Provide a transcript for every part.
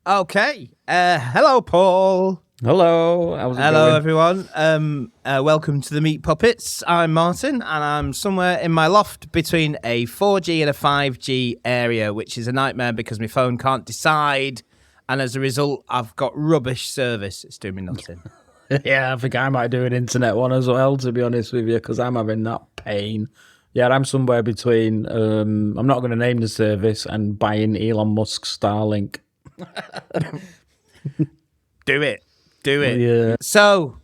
Okay. Hello, Paul. Hello. How's it Hello, going? everyone. Welcome to the Meat Puppets. I'm Martin, and I'm somewhere in my loft between a 4G and a 5G area, which is a nightmare because my phone can't decide, and as a result, I've got rubbish service. It's doing me nothing. Yeah, I think I might do an internet one as well, to be honest with you, because I'm having that pain. Yeah, I'm somewhere between, I'm not going to name the service, and buying Elon Musk's Starlink. Do it. Yeah. So,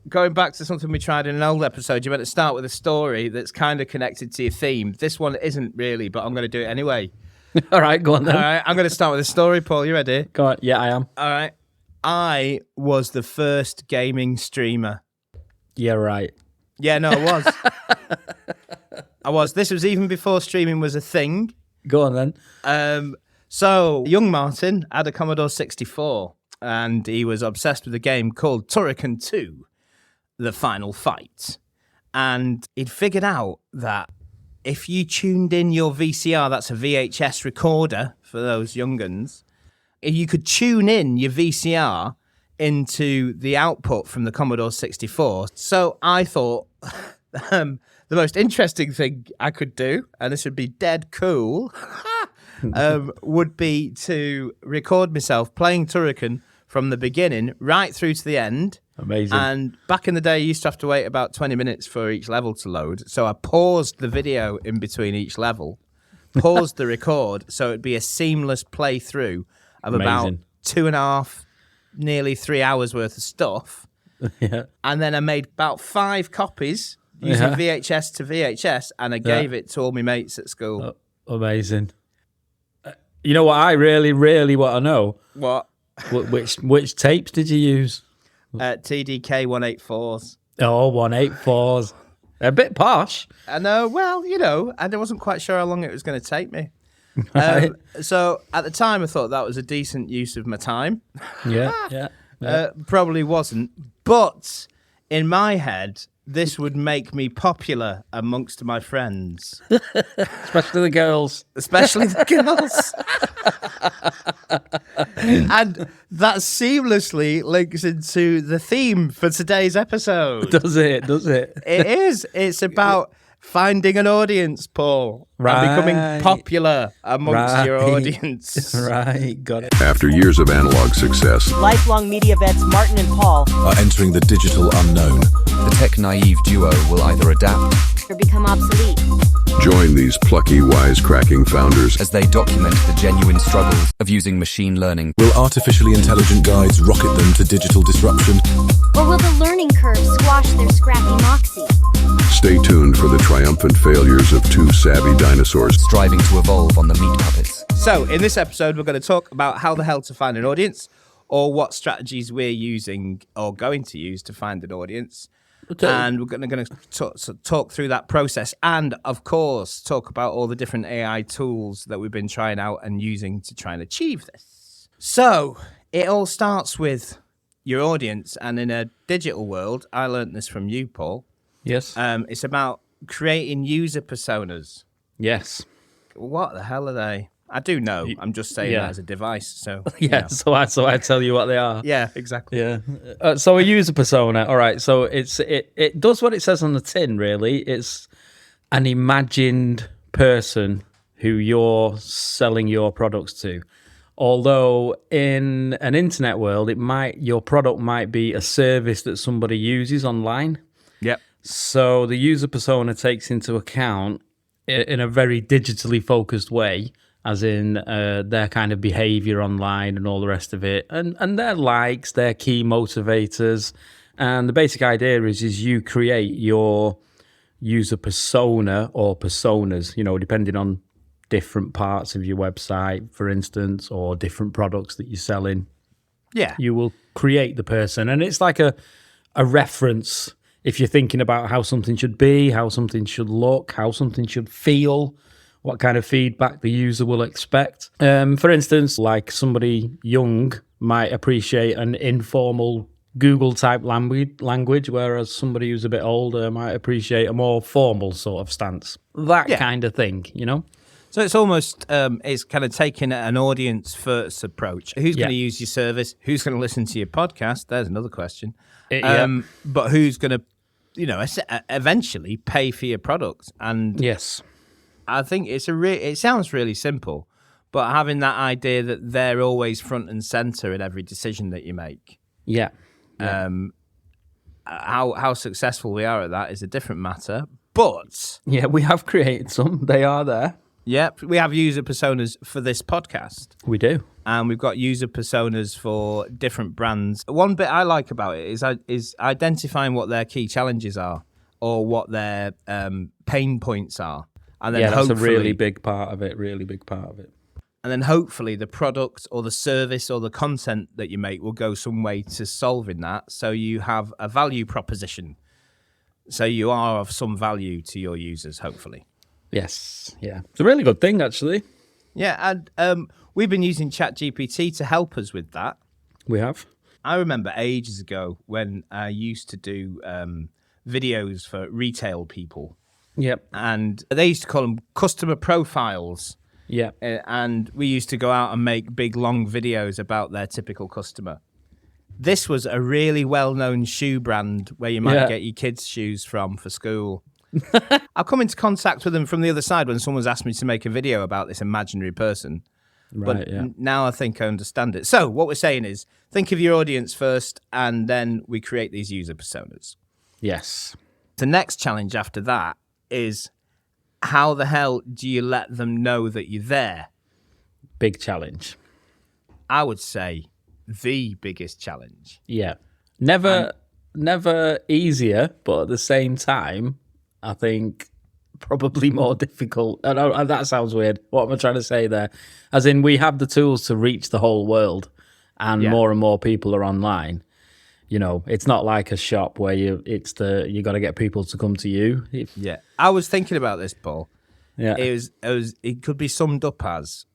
going back to something we tried in an old episode, you meant to start with a story that's kind of connected to your theme. This one isn't really, but I'm going to do it anyway. All right, go on then. All right, I'm going to start with a story, Paul. You ready? Go on. Yeah, I am. All right. I was the first gaming streamer. Yeah, right. Yeah, no, I was. I was. This was even before streaming was a thing. Go on then. So, young Martin had a Commodore 64, and he was obsessed with a game called Turrican 2, The Final Fight. And he'd figured out that if you tuned in your VCR, that's a VHS recorder for those younguns, you could tune in your VCR into the output from the Commodore 64. So I thought the most interesting thing I could do, and this would be dead cool, would be to record myself playing Turrican from the beginning right through to the end. Amazing. And back in the day, you used to have to wait about 20 minutes for each level to load. So I paused the video in between each level, paused the record, so it'd be a seamless playthrough of about 2.5, nearly 3 hours worth of stuff. Yeah. And then I made about 5 copies using VHS to VHS, and I gave it to all my mates at school. Amazing. You know what I really want to know? What? Which tapes did you use? TDK 184s. Oh, 184s. A bit posh. I know. Well, you know, and I wasn't quite sure how long it was going to take me. Right. So at the time, I thought that was a decent use of my time. Yeah. Probably wasn't. But in my head, this would make me popular amongst my friends. Especially the girls. And that seamlessly links into the theme for today's episode. Does it? It is. It's about finding an audience, Paul. Right. And becoming popular amongst your audience. Right, got it. After years of analog success, lifelong media vets Martin and Paul are entering the digital unknown. The tech-naive duo will either adapt or become obsolete. Join these plucky, wisecracking founders as they document the genuine struggles of using machine learning. Will artificially intelligent guides rocket them to digital disruption? Or will the learning curve squash their scrappy moxie? Stay tuned for the triumphant failures of two savvy dinosaurs striving to evolve on the Meat Puppets. So, in this episode, we're going to talk about how the hell to find an audience, or what strategies we're using or going to use to find an audience. Okay. And we're going to talk through that process, and of course talk about all the different AI tools that we've been trying out and using to try and achieve this. So it all starts with your audience, and in a digital world, I learned this from you, Paul. Yes. It's about creating user personas. Yes. What the hell are they? I do know. I'm just saying that as a device. So yeah. So I tell you what they are. Yeah, exactly. Yeah. So a user persona. All right. So it does what it says on the tin. Really, it's an imagined person who you're selling your products to. Although in an internet world, your product might be a service that somebody uses online. Yep. So the user persona takes into account in a very digitally focused way, as in their kind of behavior online and all the rest of it, and their likes, their key motivators. And the basic idea is you create your user persona or personas, depending on different parts of your website, for instance, or different products that you're selling. Yeah. You will create the person. And it's like a reference if you're thinking about how something should be, how something should look, how something should feel, what kind of feedback the user will expect. For instance, like somebody young might appreciate an informal Google-type language, whereas somebody who's a bit older might appreciate a more formal sort of stance. That kind of thing, So it's almost it's kind of taking an audience first approach. Who's going to use your service? Who's going to listen to your podcast? There's another question. But who's going to, eventually pay for your product? And Yes. I think it sounds really simple, but having that idea that they're always front and center in every decision that you make. Yeah. How successful we are at that is a different matter. But Yeah, we have created some. They are there. Yep, we have user personas for this podcast. We do. And we've got user personas for different brands. One bit I like about it is identifying what their key challenges are or what their pain points are. And then that's a really big part of it, And then hopefully the product or the service or the content that you make will go some way to solving that. So you have a value proposition. So you are of some value to your users, hopefully. Yes, yeah. It's a really good thing, actually. Yeah, and we've been using ChatGPT to help us with that. We have. I remember ages ago when I used to do videos for retail people. Yep. And they used to call them customer profiles. Yeah. And we used to go out and make big, long videos about their typical customer. This was a really well-known shoe brand where you might get your kids' shoes from for school. I've come into contact with them from the other side when someone's asked me to make a video about this imaginary person. Right, But now I think I understand it. So what we're saying is think of your audience first, and then we create these user personas. Yes. The next challenge after that is how the hell do you let them know that you're there? Big challenge. I would say the biggest challenge. Yeah. Never easier, but at the same time, I think probably more difficult. I know that sounds weird. What am I trying to say there? As in, we have the tools to reach the whole world, and more and more people are online. It's not like a shop where you got to get people to come to you. I was thinking about this, Paul. Yeah. It could be summed up as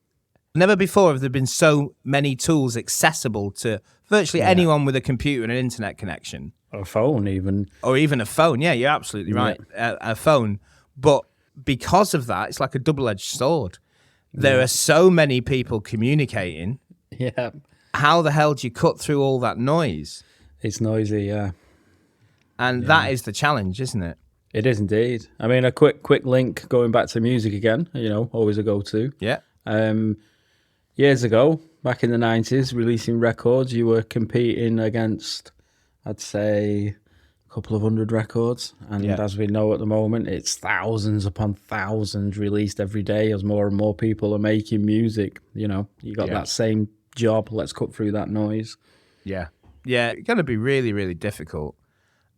never before have there been so many tools accessible to virtually anyone with a computer and an internet connection. Or a phone, even. Or even a phone. Yeah, you're absolutely right. A phone. But because of that, it's like a double-edged sword. There are so many people communicating. Yeah. How the hell do you cut through all that noise? It's noisy, yeah. And that is the challenge, isn't it? It is indeed. I mean, a quick link going back to music again, always a go-to. Yeah. Years ago, back in the 90s, releasing records, you were competing against, I'd say, a couple of hundred records. And as we know at the moment, it's thousands upon thousands released every day as more and more people are making music. You got that same job. Let's cut through that noise. Yeah. Yeah, it's going to be really, really difficult.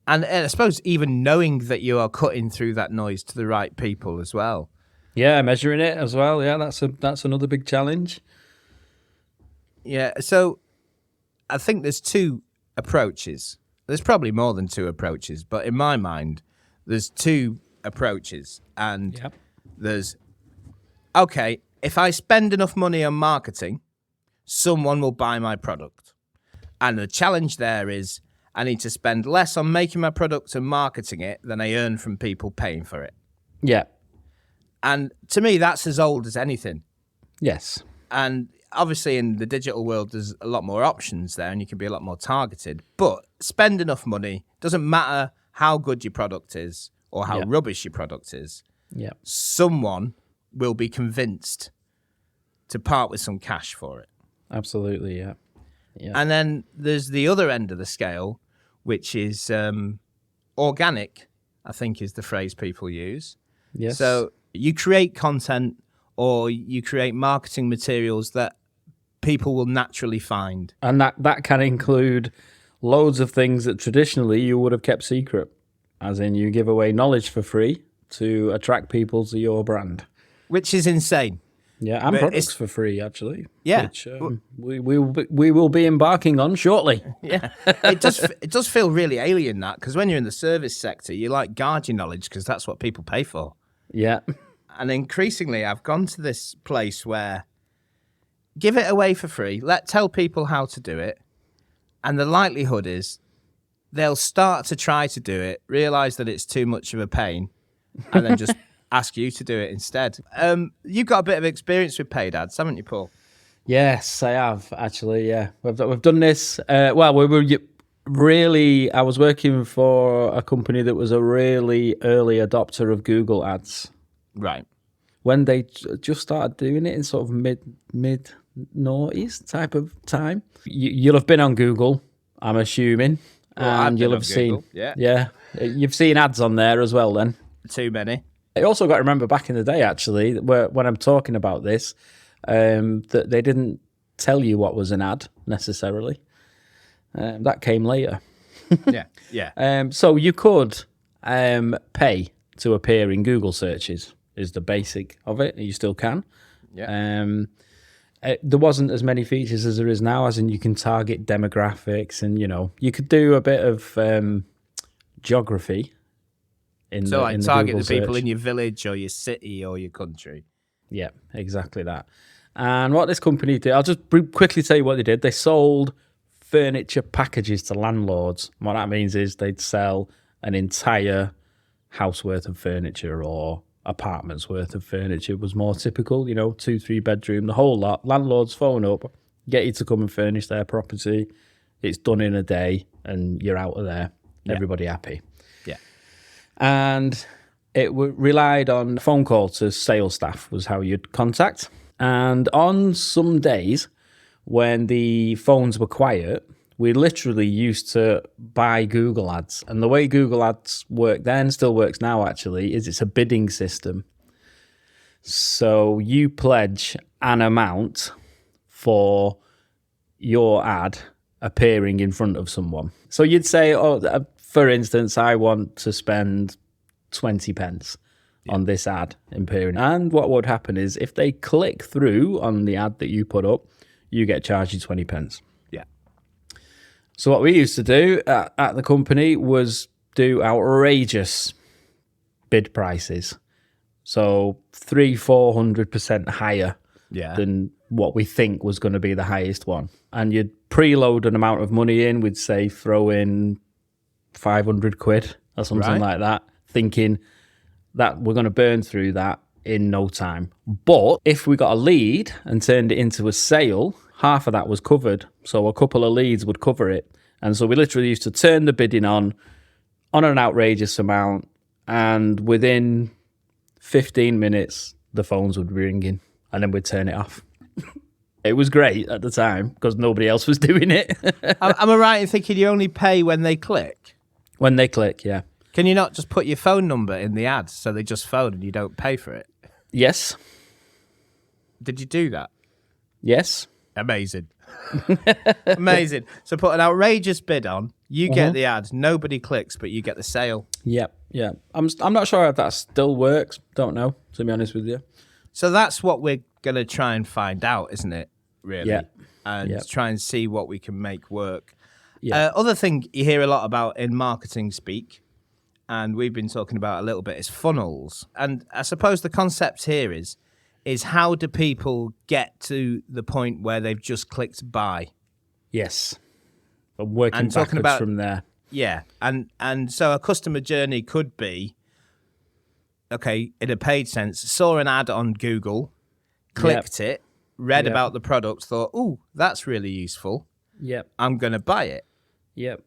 And I suppose even knowing that you are cutting through that noise to the right people as well. Yeah, measuring it as well. Yeah, that's another big challenge. Yeah, so I think there's two approaches. There's probably more than two approaches, but in my mind, there's two approaches. And there's, okay, if I spend enough money on marketing, someone will buy my product. And the challenge there is I need to spend less on making my product and marketing it than I earn from people paying for it. Yeah. And to me, that's as old as anything. Yes. And obviously in the digital world, there's a lot more options there and you can be a lot more targeted. But spend enough money. Doesn't matter how good your product is or how rubbish your product is. Yeah. Someone will be convinced to part with some cash for it. Absolutely, yeah. Yeah. And then there's the other end of the scale, which is organic, I think is the phrase people use. Yes. So you create content or you create marketing materials that people will naturally find. And that can include loads of things that traditionally you would have kept secret, as in you give away knowledge for free to attract people to your brand. Which is insane. Yeah, and products for free, actually. Yeah. Which we will be embarking on shortly. Yeah. It does feel really alien, that, because when you're in the service sector, you guard your knowledge because that's what people pay for. Yeah. And increasingly, I've gone to this place where give it away for free, tell people how to do it, and the likelihood is they'll start to try to do it, realise that it's too much of a pain, and then just ask you to do it instead. You've got a bit of experience with paid ads, haven't you, Paul? Yes, I have actually. Yeah, we've done this. Well, we were really. I was working for a company that was a really early adopter of Google Ads. Right. When they just started doing it in sort of mid noughties type of time. You'll have been on Google, I'm assuming, and you'll have seen. Yeah, you've seen ads on there as well. Then too many. I also got to remember back in the day, actually, when I'm talking about this. That they didn't tell you what was an ad necessarily. That came later. Yeah. So you could pay to appear in Google searches is the basic of it. You still can. Yeah. There wasn't as many features as there is now, as in you can target demographics and, you could do a bit of geography in target Google the people search. in your village or your city or your country. Yeah, exactly that. And what this company did, I'll just quickly tell you what they did. They sold furniture packages to landlords. What that means is they'd sell an entire house worth of furniture or apartments worth of furniture was more typical, 2-3 bedroom, the whole lot. Landlords phone up, get you to come and furnish their property. It's done in a day and you're out of there. Yeah. Everybody happy. Yeah. And it relied on phone call to sales staff was how you'd contact. And on some days when the phones were quiet, we literally used to buy Google Ads. And the way Google Ads worked then, still works now actually, is it's a bidding system. So you pledge an amount for your ad appearing in front of someone. So you'd say, for instance, I want to spend 20 pence on this ad appearing. And what would happen is if they click through on the ad that you put up, you get charged 20 pence. Yeah. So what we used to do at the company was do outrageous bid prices. So 300-400% higher than what we think was going to be the highest one. And you'd preload an amount of money in. We'd say throw in 500 quid or something like that, thinking that we're going to burn through that in no time. But if we got a lead and turned it into a sale, half of that was covered. So a couple of leads would cover it. And so we literally used to turn the bidding on an outrageous amount. And within 15 minutes, the phones would be ringing and then we'd turn it off. It was great at the time because nobody else was doing it. Am I right in thinking you only pay when they click? When they click, yeah. Can you not just put your phone number in the ad so they just phone and you don't pay for it? Yes. Did you do that? Yes. Amazing. Amazing. So put an outrageous bid on, you get the ad, nobody clicks, but you get the sale. Yep, yeah. I'm not sure if that still works. Don't know, to be honest with you. So that's what we're going to try and find out, isn't it? Really? Yeah. And try and see what we can make work. Yeah. Other thing you hear a lot about in marketing speak, and we've been talking about a little bit, is funnels. And I suppose the concept here is how do people get to the point where they've just clicked buy? Yes. I'm working backwards from there. Yeah. And so a customer journey could be, okay, in a paid sense, saw an ad on Google, clicked it, read about the product, thought, ooh, that's really useful. Yep. I'm going to buy it. Yep.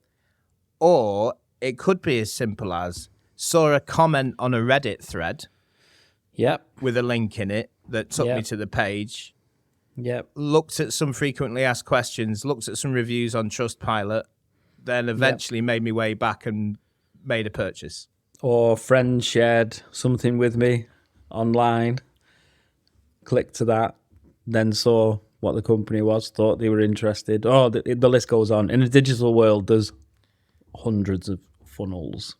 Or it could be as simple as saw a comment on a Reddit thread. Yep. With a link in it that took me to the page. Yep. Looked at some frequently asked questions, looked at some reviews on Trustpilot, then eventually made me way back and made a purchase. Or friends shared something with me online, clicked to that, then saw what the company was, thought they were interested. Oh, the list goes on. In a digital world, there's hundreds of funnels.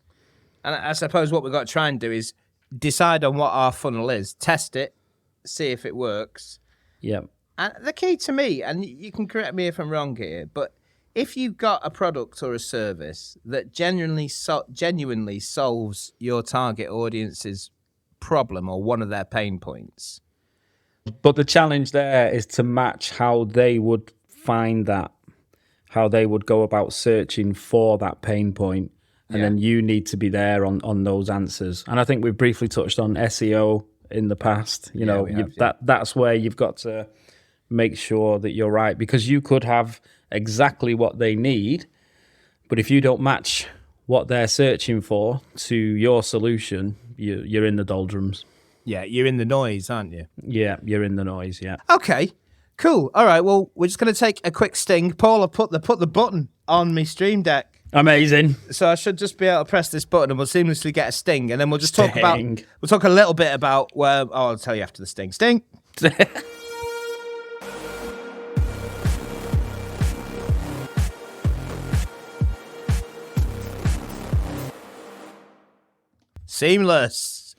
And I suppose what we've got to try and do is decide on what our funnel is, test it, see if it works. Yep. And the key to me, and you can correct me if I'm wrong here, but if you've got a product or a service that genuinely solves your target audience's problem or one of their pain points. But the challenge there is to match how they would find that, how they would go about searching for that pain point And then you need to be there on those answers. And I think we've briefly touched on SEO in the past. You know, that's where you've got to make sure that you're right, because you could have exactly what they need, but if you don't match what they're searching for to your solution, you're in the doldrums. Yeah, you're in the noise, aren't you? Yeah, you're in the noise, yeah. Okay, cool. All right, well, we're just going to take a quick sting. Paul, I put the button on my Stream Deck. Amazing. So I should just be able to press this button and we'll seamlessly get a sting. And then we'll just talk a little bit about I'll tell you after the sting. Sting. Seamless.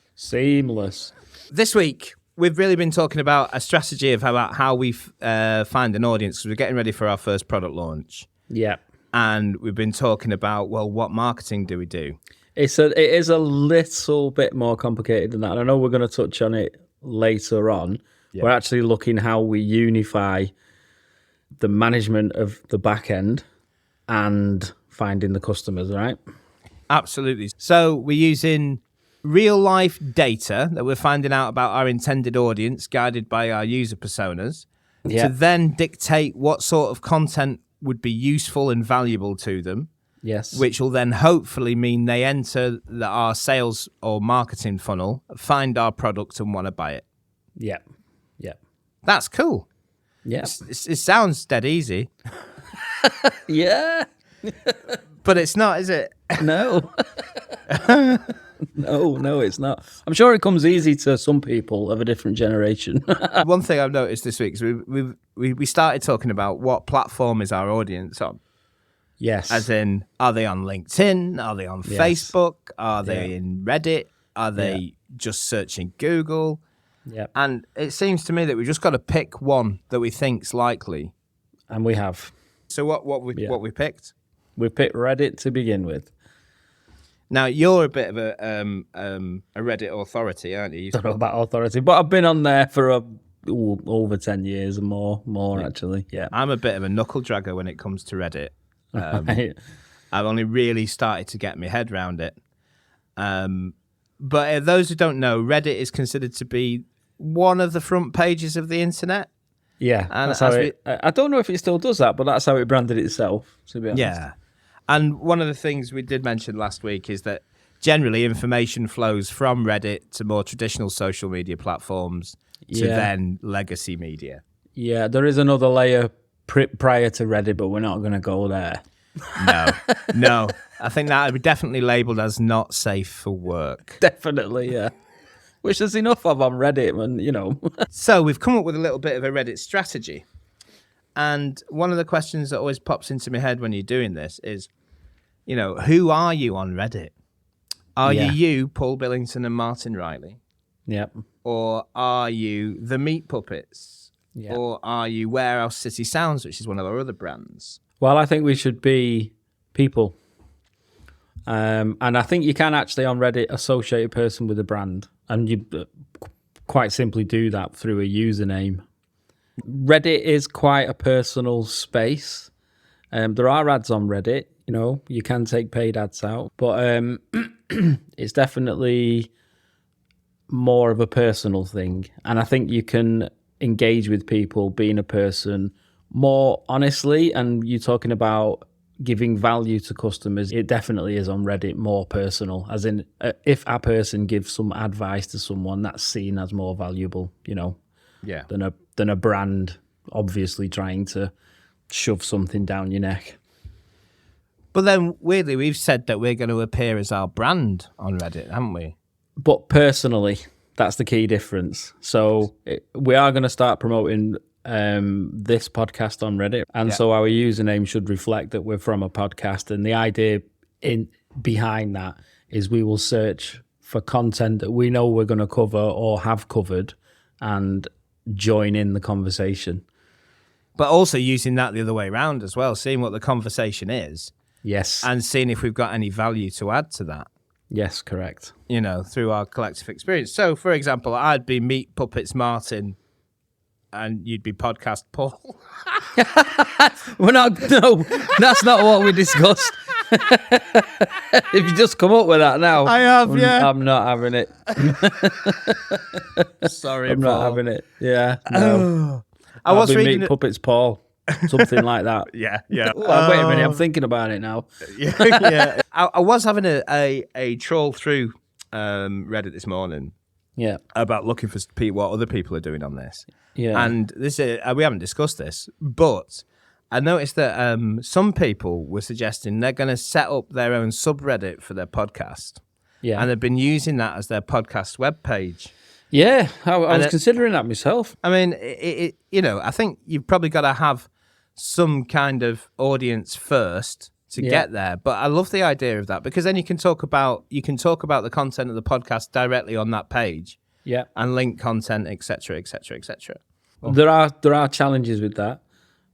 This week, we've really been talking about a strategy about how we find an audience, because we're getting ready for our first product launch. Yeah. And we've been talking about, well, what marketing do we do? It is a little bit more complicated than that. And I know we're going to touch on it later on. Yeah. We're actually looking how we unify the management of the back end and finding the customers, right? Absolutely. So we're using real life data that we're finding out about our intended audience, guided by our user personas, to then dictate what sort of content would be useful and valuable to them. Yes. Which will then hopefully mean they enter our sales or marketing funnel, find our product and want to buy it. Yeah. That's cool. Yeah. It sounds dead easy. Yeah. But it's not, is it? No. No, it's not. I'm sure it comes easy to some people of a different generation. One thing I've noticed this week is we started talking about what platform is our audience on. Yes. As in, are they on LinkedIn? Are they on Facebook? Are they in Reddit? Are they just searching Google? Yeah. And it seems to me that we've just got to pick one that we think's likely. And we have. So what we picked? We picked Reddit to begin with. Now, you're a bit of a Reddit authority, aren't you? I don't know about authority, but I've been on there for over 10 years and more actually. Yeah. I'm a bit of a knuckle dragger when it comes to Reddit. Right. I've only really started to get my head around it. But those who don't know, Reddit is considered to be one of the front pages of the internet. Yeah, and that's how I don't know if it still does that, but that's how it branded itself, to be honest. Yeah. And one of the things we did mention last week is that generally information flows from Reddit to more traditional social media platforms to then legacy media. Yeah, there is another layer prior to Reddit, but we're not going to go there. No. I think that would be definitely labelled as not safe for work. Definitely, yeah. Which there's enough of on Reddit, and you know. So we've come up with a little bit of a Reddit strategy. And one of the questions that always pops into my head when you're doing this is, who are you on Reddit? Are you, Paul Billington and Martin Riley? Yep. Or are you the Meat Puppets? Yep. Or are you Warehouse City Sounds, which is one of our other brands? Well, I think we should be people. And I think you can actually on Reddit associate a person with a brand. And you quite simply do that through a username. Reddit is quite a personal space. There are ads on Reddit, you can take paid ads out, but it's definitely more of a personal thing. And I think you can engage with people being a person more honestly. And you're talking about giving value to customers. It definitely is on Reddit more personal, as in if a person gives some advice to someone, that's seen as more valuable, than a brand obviously trying to shove something down your neck. But then, weirdly, we've said that we're going to appear as our brand on Reddit, haven't we? But personally, that's the key difference. So we are going to start promoting this podcast on Reddit. And so our username should reflect that we're from a podcast. And the idea behind that is we will search for content that we know we're going to cover or have covered and join in the conversation. But also using that the other way around as well, seeing what the conversation is. Yes. And seeing if we've got any value to add to that. Yes, correct. Through our collective experience. So, for example, I'd be Meat Puppets Martin and you'd be Podcast Paul. No, that's not what we discussed. If you just come up with that now, I have, yeah. I'm not having it. Sorry, I'm Paul. not having it. Yeah, no. I was I'll be reading Meat Puppets Paul, something like that. Yeah. Oh, wait a minute, I'm thinking about it now. Yeah. I was having a troll through Reddit this morning. Yeah, About looking for what other people are doing on this. yeah, And this is, we haven't discussed this, but I noticed that some people were suggesting they're going to set up their own subreddit for their podcast. yeah, And they've been using that as their podcast webpage. yeah. I was considering that myself. I mean, I think you've probably got to have some kind of audience first to get there. But I love the idea of that because then you can talk about the content of the podcast directly on that page. Yeah, And link content, etc., etc., etc. there are challenges with that.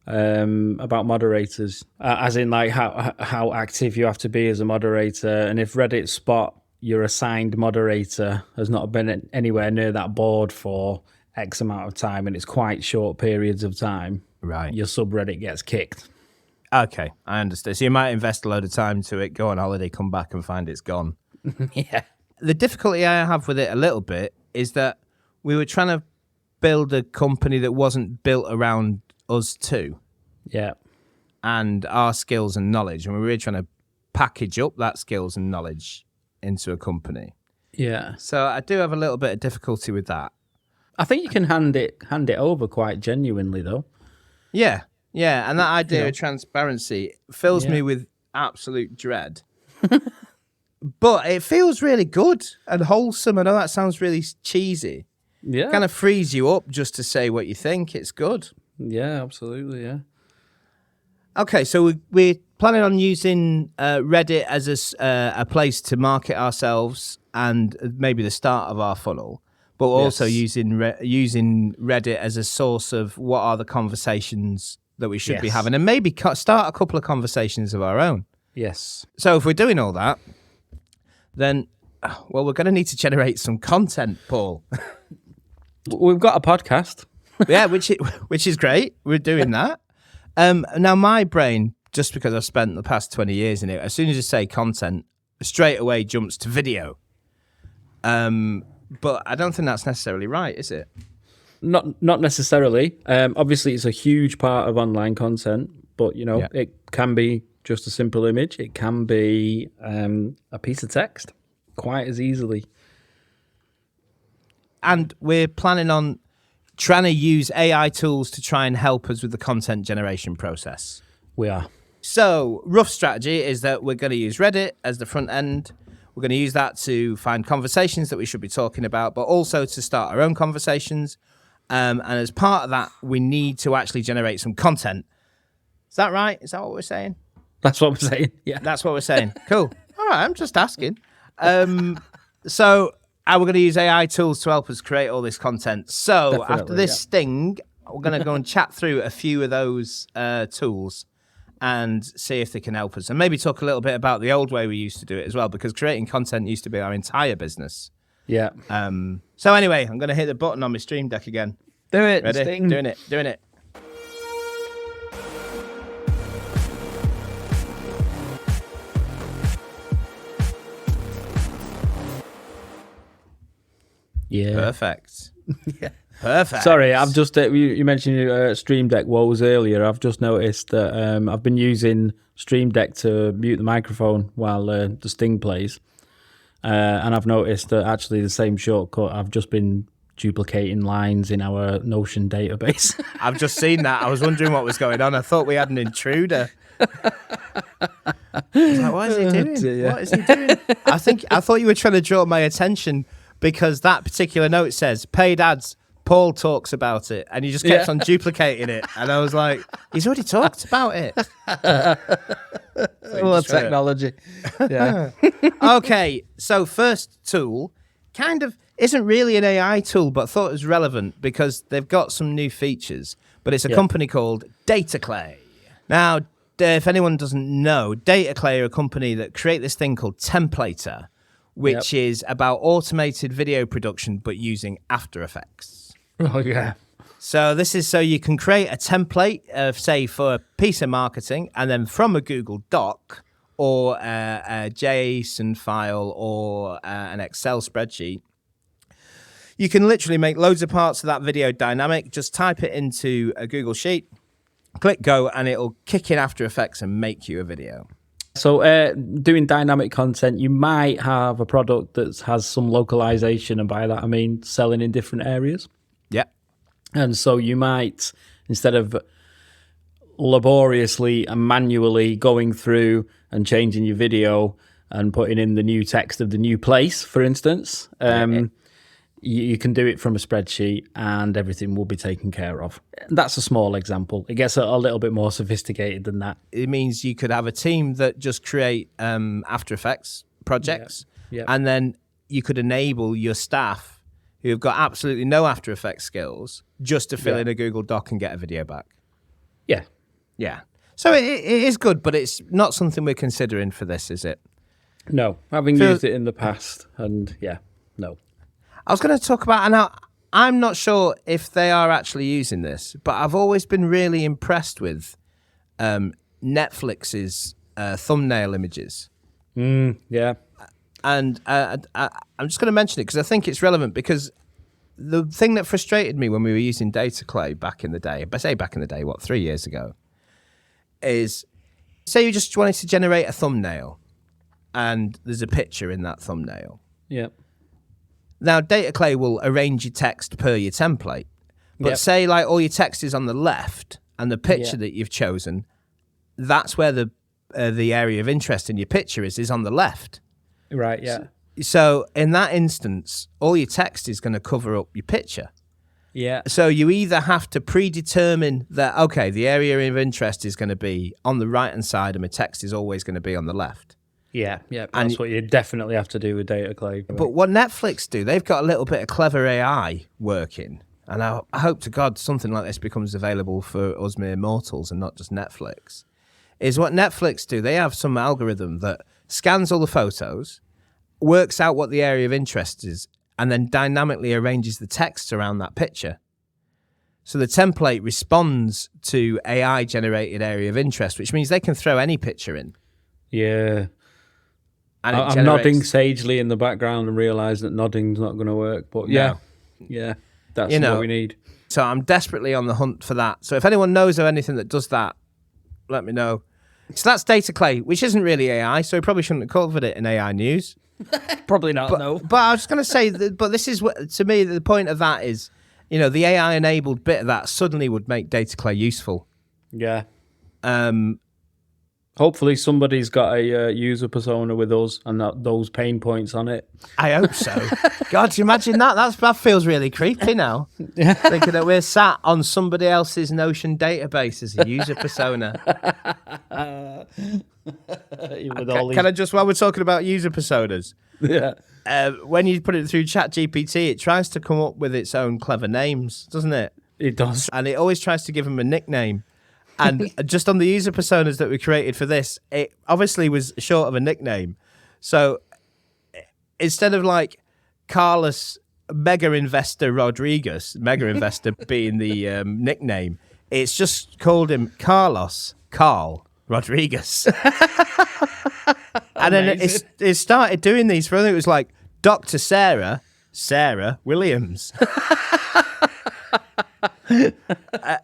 About moderators, as in like how active you have to be as a moderator, and if Reddit spot your assigned moderator has not been anywhere near that board for X amount of time, and it's quite short periods of time, Right. your subreddit gets kicked. Okay, I understand. So you might invest a load of time to it, go on holiday, come back and find it's gone. Yeah, The difficulty I have with it a little bit is that we were trying to build a company that wasn't built around us two yeah, and our skills and knowledge. And we were really trying to package up that skills and knowledge into a company. yeah. So I do have a little bit of difficulty with that. I think you can hand it over quite genuinely though. Yeah. And that idea of transparency fills me with absolute dread. But it feels really good and wholesome. I know that sounds really cheesy. Yeah, Kind of frees you up just to say what you think. It's good. yeah, absolutely, yeah. Okay, so we're planning on using Reddit as a place to market ourselves and maybe the start of our funnel, but we're also using Reddit as a source of what are the conversations that we should be Yes. having, and maybe start a couple of conversations of our own. Yes. So if we're doing all that, then, well, we're going to need to generate some content, Paul. We've got a podcast. Yeah, which is great. We're doing that. Now, my brain, just because I've spent the past 20 years in it, as soon as you say content, straight away jumps to video. But I don't think that's necessarily right, is it? Not necessarily. Obviously, it's a huge part of online content, but it can be just a simple image. It can be a piece of text, quite as easily. And we're planning on trying to use AI tools to try and help us with the content generation process. We are. So, rough strategy is that we're going to use Reddit as the front end. We're going to use that to find conversations that we should be talking about, but also to start our own conversations. And as part of that, we need to actually generate some content. Is that right? Is that what we're saying? That's what we're saying. Yeah. That's what we're saying. Cool. All right, I'm just asking. So we're going to use AI tools to help us create all this content. So Definitely, after this sting, we're going to go and chat through a few of those tools and see if they can help us. And maybe talk a little bit about the old way we used to do it as well, because creating content used to be our entire business. Yeah. So anyway, I'm going to hit the button on my Stream Deck again. Do it. Ready? Sting. Doing it. Yeah. Perfect. Perfect. Sorry, I've just you mentioned your Stream Deck woes earlier. I've just noticed that I've been using Stream Deck to mute the microphone while the Sting plays, and I've noticed that actually the same shortcut. I've just been duplicating lines in our Notion database. I've just seen that. I was wondering what was going on. I thought we had an intruder. I was like, what is he doing? dear. What is he doing? I thought you were trying to draw my attention because that particular note says paid ads. Paul talks about it, and he just kept on duplicating it, and I was like, he's already talked about it. Well, technology. Yeah. Okay, so first tool kind of isn't really an AI tool, but I thought it was relevant because they've got some new features, but it's a company called Dataclay. Now, if anyone doesn't know, Dataclay are a company that create this thing called Templater, which is about automated video production, but using After Effects. Oh, yeah. So this is so you can create a template of, say, for a piece of marketing, and then from a Google Doc or a JSON file or an Excel spreadsheet, you can literally make loads of parts of that video dynamic. Just type it into a Google Sheet, click go, and it'll kick in After Effects and make you a video. So doing dynamic content, you might have a product that has some localization, and by that I mean selling in different areas. Yeah. And so you might, instead of laboriously and manually going through and changing your video and putting in the new text of the new place, for instance, you can do it from a spreadsheet and everything will be taken care of. That's a small example. It gets a little bit more sophisticated than that. It means you could have a team that just create After Effects projects, and then you could enable your staff who have got absolutely no After Effects skills just to fill in a Google Doc and get a video back. Yeah. Yeah. So it is good, but it's not something we're considering for this, is it? No, having used it in the past, and no. I was going to talk about, and I'm not sure if they are actually using this, but I've always been really impressed with Netflix's thumbnail images. Yeah. And I'm just going to mention it because I think it's relevant, because the thing that frustrated me when we were using Dataclay back in the day, I say back in the day, 3 years ago, is say you just wanted to generate a thumbnail and there's a picture in that thumbnail. Yeah. Now, Dataclay will arrange your text per your template. But say like all your text is on the left and the picture that you've chosen, that's where the area of interest in your picture is on the left. Right, yeah. So in that instance, all your text is going to cover up your picture. Yeah. So you either have to predetermine that, okay, the area of interest is going to be on the right-hand side and my text is always going to be on the left. Yeah. That's what you definitely have to do with Dataclay. But what Netflix do, they've got a little bit of clever AI working. And I hope to God something like this becomes available for us mere mortals and not just Netflix. Is what Netflix do, they have some algorithm that scans all the photos, works out what the area of interest is, and then dynamically arranges the text around that picture. So the template responds to AI-generated area of interest, which means they can throw any picture in. Yeah. And I'm nodding sagely in the background and realise that nodding's not going to work. But yeah, that's what we need. So I'm desperately on the hunt for that. So if anyone knows of anything that does that, let me know. So that's Dataclay, which isn't really AI, so we probably shouldn't have covered it in AI news. Probably not, no. But I was going to say, but this is what, to me, the point of that is, the AI-enabled bit of that suddenly would make Dataclay useful. Yeah. Hopefully somebody's got a user persona with us and those pain points on it. I hope so. God, do you imagine that? That feels really creepy now. Thinking that we're sat on somebody else's Notion database as a user persona. Can I just, while we're talking about user personas, when you put it through ChatGPT, it tries to come up with its own clever names, doesn't it? It does. And it always tries to give them a nickname. And just on the user personas that we created for this, it obviously was short of a nickname. So instead of like Carlos Mega Investor Rodriguez, Mega Investor being the nickname, it's just called him Carl Rodriguez. And then it started doing these for, I think it was like Dr. Sarah Williams.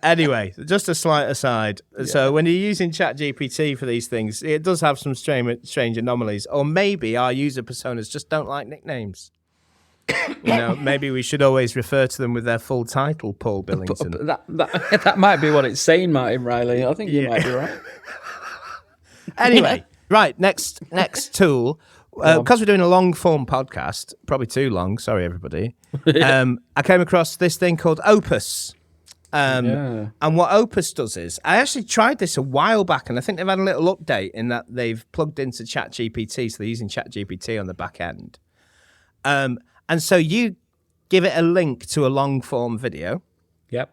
Anyway, just a slight aside. So when you're using ChatGPT for these things, it does have some strange anomalies. Or maybe our user personas just don't like nicknames. Maybe we should always refer to them with their full title, Paul Billington. That might be what it's saying, Martin Riley. I think you might be right. Anyway, right, next tool. Because we're doing a long-form podcast, probably too long, sorry everybody, I came across this thing called Opus. And what Opus does is, I actually tried this a while back, and I think they've had a little update in that they've plugged into ChatGPT, so they're using ChatGPT on the back end. And so you give it a link to a long-form video. Yep.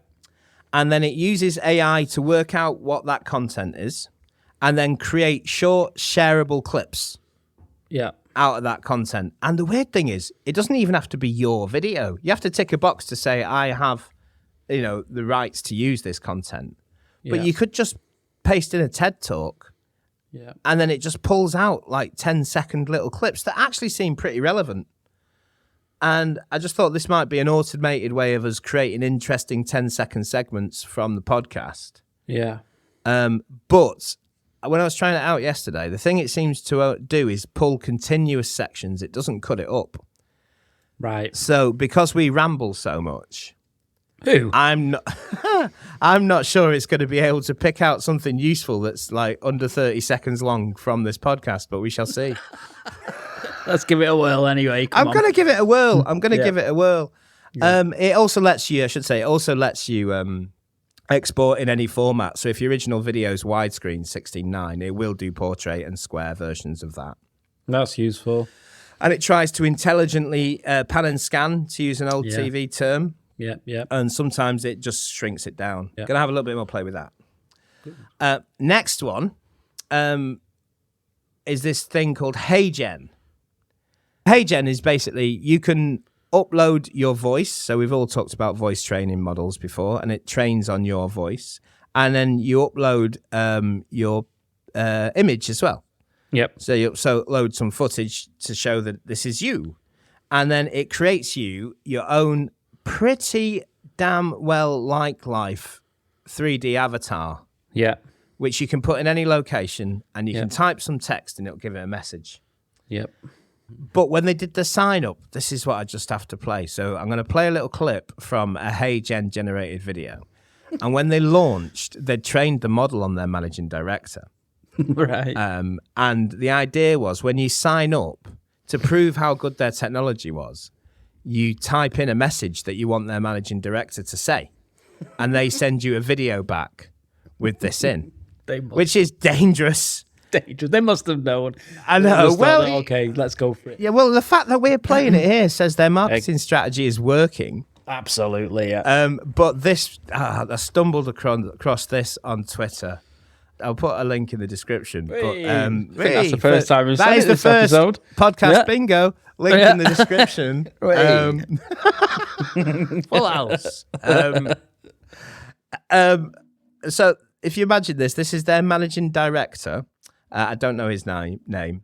And then it uses AI to work out what that content is, and then create short, shareable clips. Yeah. Out of that content. And the weird thing is, it doesn't even have to be your video. You have to tick a box to say, I have, the rights to use this content. But you could just paste in a TED talk Yeah. And then it just pulls out like 10-second little clips that actually seem pretty relevant. And I just thought this might be an automated way of us creating interesting 10-second segments from the podcast. Yeah. But when I was trying it out yesterday, the thing it seems to do is pull continuous sections. It doesn't cut it up. Right. So because we ramble so much, Who? I'm not sure it's going to be able to pick out something useful that's like under 30 seconds long from this podcast, but we shall see. Let's give it a whirl anyway. I'm going to give it a whirl. I'm going to Yeah. give it a whirl. Yeah. It also lets you, export in any format. So if your original video is widescreen 16:9, it will do portrait and square versions of that. That's useful. And it tries to intelligently pan and scan, to use an old Yeah. TV term. Yeah, yeah. And sometimes it just shrinks it down. Yeah. Gonna have a little bit more play with that. Next one is this thing called HeyGen. HeyGen is basically you can upload your voice. So we've all talked about voice training models before, and it trains on your voice. And then you upload your image as well. Yep. So you upload some footage to show that this is you. And then it creates you your own pretty damn well like life 3D avatar, Yeah. which you can put in any location, and you Yeah. can type some text and it'll give it a message. Yep. But when they did the sign up, this is what I just have to play. So I'm going to play a little clip from a HeyGen generated video. And when they launched, they'd trained the model on their managing director. Right. And the idea was when you sign up, to prove how good their technology was, you type in a message that you want their managing director to say. And they send you a video back with this in, which is dangerous. They must have known. I know. They must have Well, thought, okay, let's go for it. Yeah, well, the fact that we're playing it here says their marketing strategy is working. Absolutely, yeah. But this, I stumbled across this on Twitter. I'll put a link in the description. But, I think that's the first time we've said that it is the this first episode. podcast Yeah. bingo. Link in the description. Full house. So if you imagine this is their managing director. I don't know his name.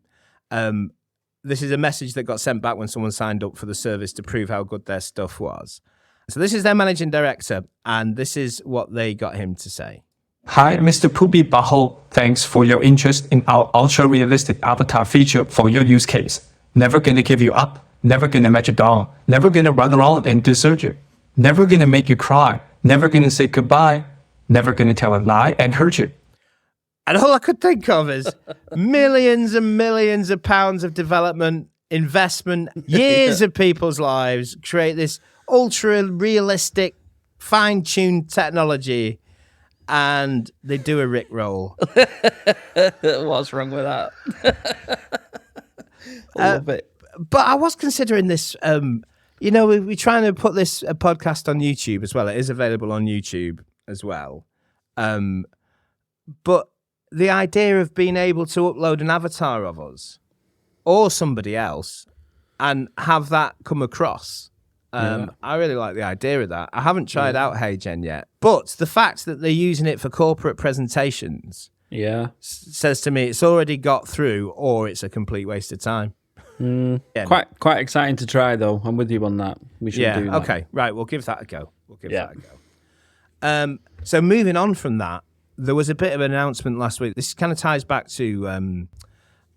This is a message that got sent back when someone signed up for the service to prove how good their stuff was. So this is their managing director, and this is what they got him to say. Hi, Mr. Poopy Butthole. Thanks for your interest in our ultra-realistic avatar feature for your use case. Never gonna give you up. Never gonna let you down. Never gonna run around and desert you. Never gonna make you cry. Never gonna say goodbye. Never gonna tell a lie and hurt you. And all I could think of is millions and millions of pounds of development, investment, years of people's lives, create this ultra-realistic, fine-tuned technology, and they do a Rickroll. What's wrong with that? I love it. But I was considering this, we're trying to put this podcast on YouTube as well. It is available on YouTube as well. But the idea of being able to upload an avatar of us or somebody else and have that come across, I really like the idea of that. I haven't tried out HeyGen yet, but the fact that they're using it for corporate presentations says to me it's already got through, or it's a complete waste of time. Quite exciting to try, though. I'm with you on that. We should do that. Okay, right. We'll give that a go. So moving on from that, there was a bit of an announcement last week. This kind of ties back to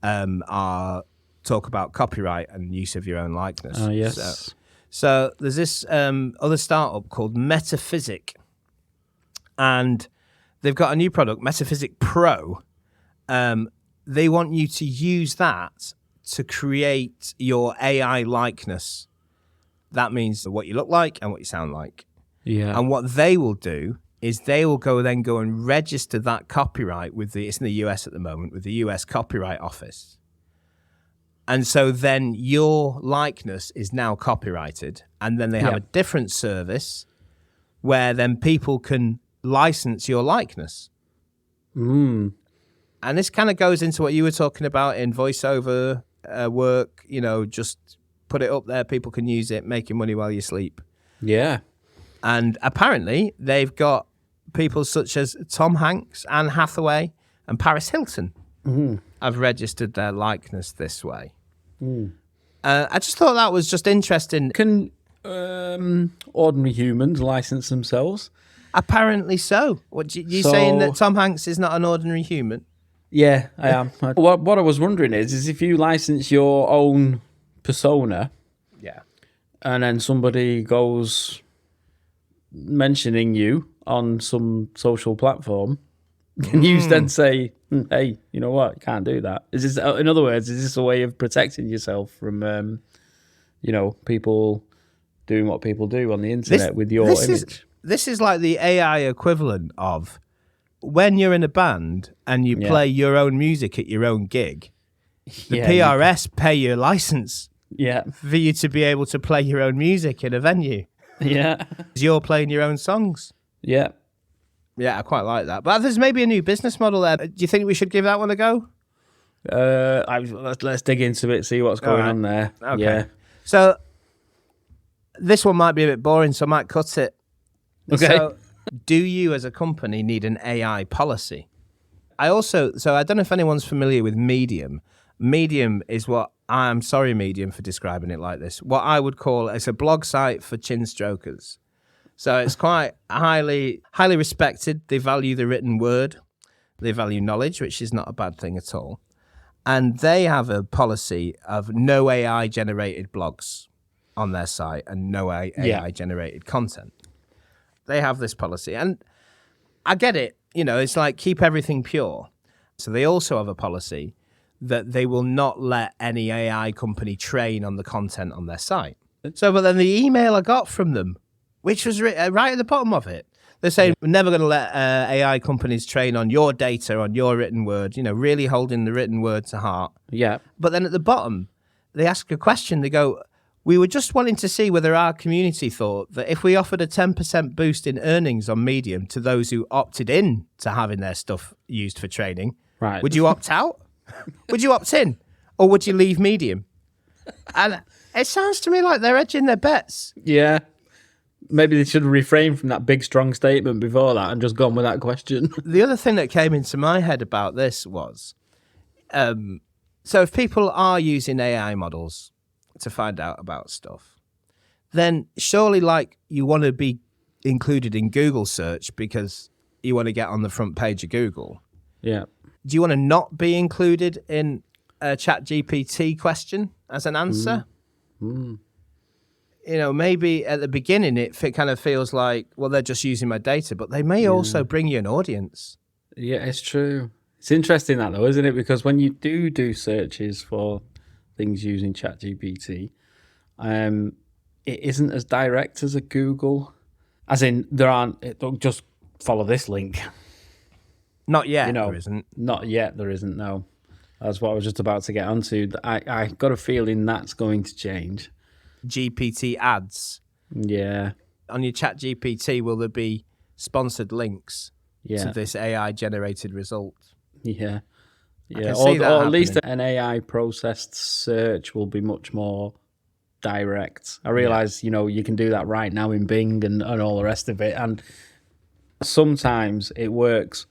our talk about copyright and use of your own likeness. Oh, yes. So there's this other startup called Metaphysic, and they've got a new product, Metaphysic Pro. They want you to use that to create your AI likeness. That means what you look like and what you sound like. Yeah. And what they will do is they will go and register that copyright it's in the US at the moment, with the US Copyright Office. And so then your likeness is now copyrighted, and then they have a different service where then people can license your likeness. And this kind of goes into what you were talking about in voiceover work, just put it up there, people can use it, making money while you sleep. Yeah. And apparently they've got people such as Tom Hanks, Anne Hathaway, and Paris Hilton have registered their likeness this way. I just thought that was just interesting. Can ordinary humans license themselves? Apparently so. What you So- saying that Tom Hanks is not an ordinary human? Yeah, I am. What I was wondering is if you license your own persona Yeah. and then somebody goes mentioning you on some social platform, can you then say, hey, you know what, you can't do that? Is this, in other words, is this a way of protecting yourself from, people doing what people do on the internet with your image? This is like the AI equivalent of when you're in a band and you play your own music at your own gig. The PRS pay your license Yeah. for you to be able to play your own music in a venue. Yeah. You're playing your own songs. Yeah. Yeah, I quite like that. But there's maybe a new business model there. Do you think we should give that one a go? Let's dig into it, see what's going on there. Okay. Yeah. So this one might be a bit boring, so I might cut it. Okay. So, do you as a company need an AI policy? I don't know if anyone's familiar with Medium. Medium is what, I'm sorry, Medium, for describing it like this, what I would call, it's a blog site for chin strokers. So it's quite highly respected. They value the written word. They value knowledge, which is not a bad thing at all. And they have a policy of no AI generated blogs on their site and no AI generated content. They have this policy. And I get it. It's like keep everything pure. So they also have a policy that they will not let any AI company train on the content on their site. But then the email I got from them, which was right at the bottom of it, they're saying, we're never going to let AI companies train on your data, on your written word, really holding the written word to heart. Yeah. But then at the bottom, they ask a question. They go, we were just wanting to see whether our community thought that if we offered a 10% boost in earnings on Medium to those who opted in to having their stuff used for training, Right. would you opt out? Would you opt in? Or would you leave Medium? And it sounds to me like they're edging their bets. Yeah. Maybe they should have refrained from that big, strong statement before that and just gone with that question. The other thing that came into my head about this was, so if people are using AI models to find out about stuff, then surely you want to be included in Google search because you want to get on the front page of Google. Yeah. Do you want to not be included in a ChatGPT question as an answer? Maybe at the beginning it kind of feels like, well, they're just using my data, but they may also bring you an audience. Yeah, it's true. It's interesting that though, isn't it? Because when you do searches for things using ChatGPT, it isn't as direct as a Google. As in, don't just follow this link. Not yet, there isn't. Not yet, there isn't, no. That's what I was just about to get onto. I got a feeling that's going to change. GPT ads. Yeah. On your ChatGPT, will there be sponsored links to this AI-generated result? Yeah. Yeah, can or see that at least happening. an AI processed search will be much more direct. I realize, you can do that right now in Bing and all the rest of it. And sometimes it works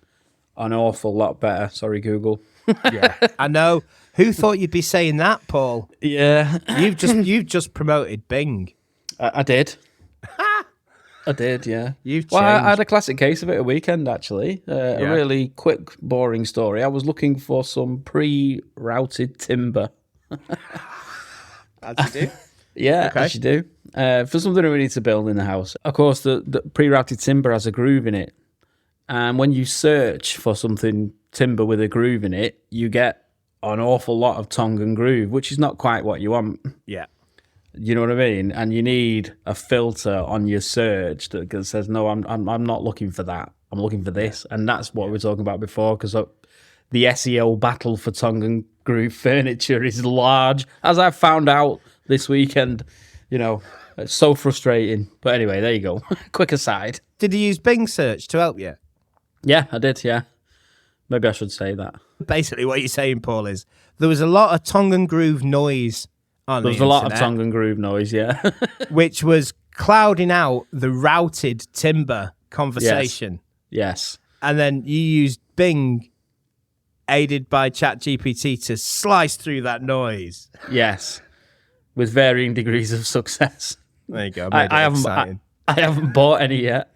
an awful lot better. Sorry, Google. Yeah, I know. Who thought you'd be saying that, Paul? Yeah. You've just promoted Bing. I did. I did, yeah. You've Well, I changed. had a classic case of it a weekend, actually. A really quick, boring story. I was looking for some pre-routed timber. As you do. Yeah, Okay. as you do. For something we need to build in the house. Of course, the pre-routed timber has a groove in it. And when you search for something timber with a groove in it, you get an awful lot of tongue and groove, which is not quite what you want. Yeah. You know what I mean? And you need a filter on your search that says, no, I'm not looking for that. I'm looking for this. And that's what we were talking about before, because the SEO battle for tongue and groove furniture is large, as I found out this weekend. It's so frustrating. But anyway, there you go. Quick aside. Did you use Bing search to help you? Yeah, I did, yeah. Maybe I should say that. Basically, what you're saying, Paul, is there was a lot of tongue and groove noise on There was the a lot of internet, tongue and groove noise, yeah. which was clouding out the routed timber conversation. Yes. And then you used Bing aided by ChatGPT to slice through that noise. Yes, with varying degrees of success. There you go. I haven't bought any yet.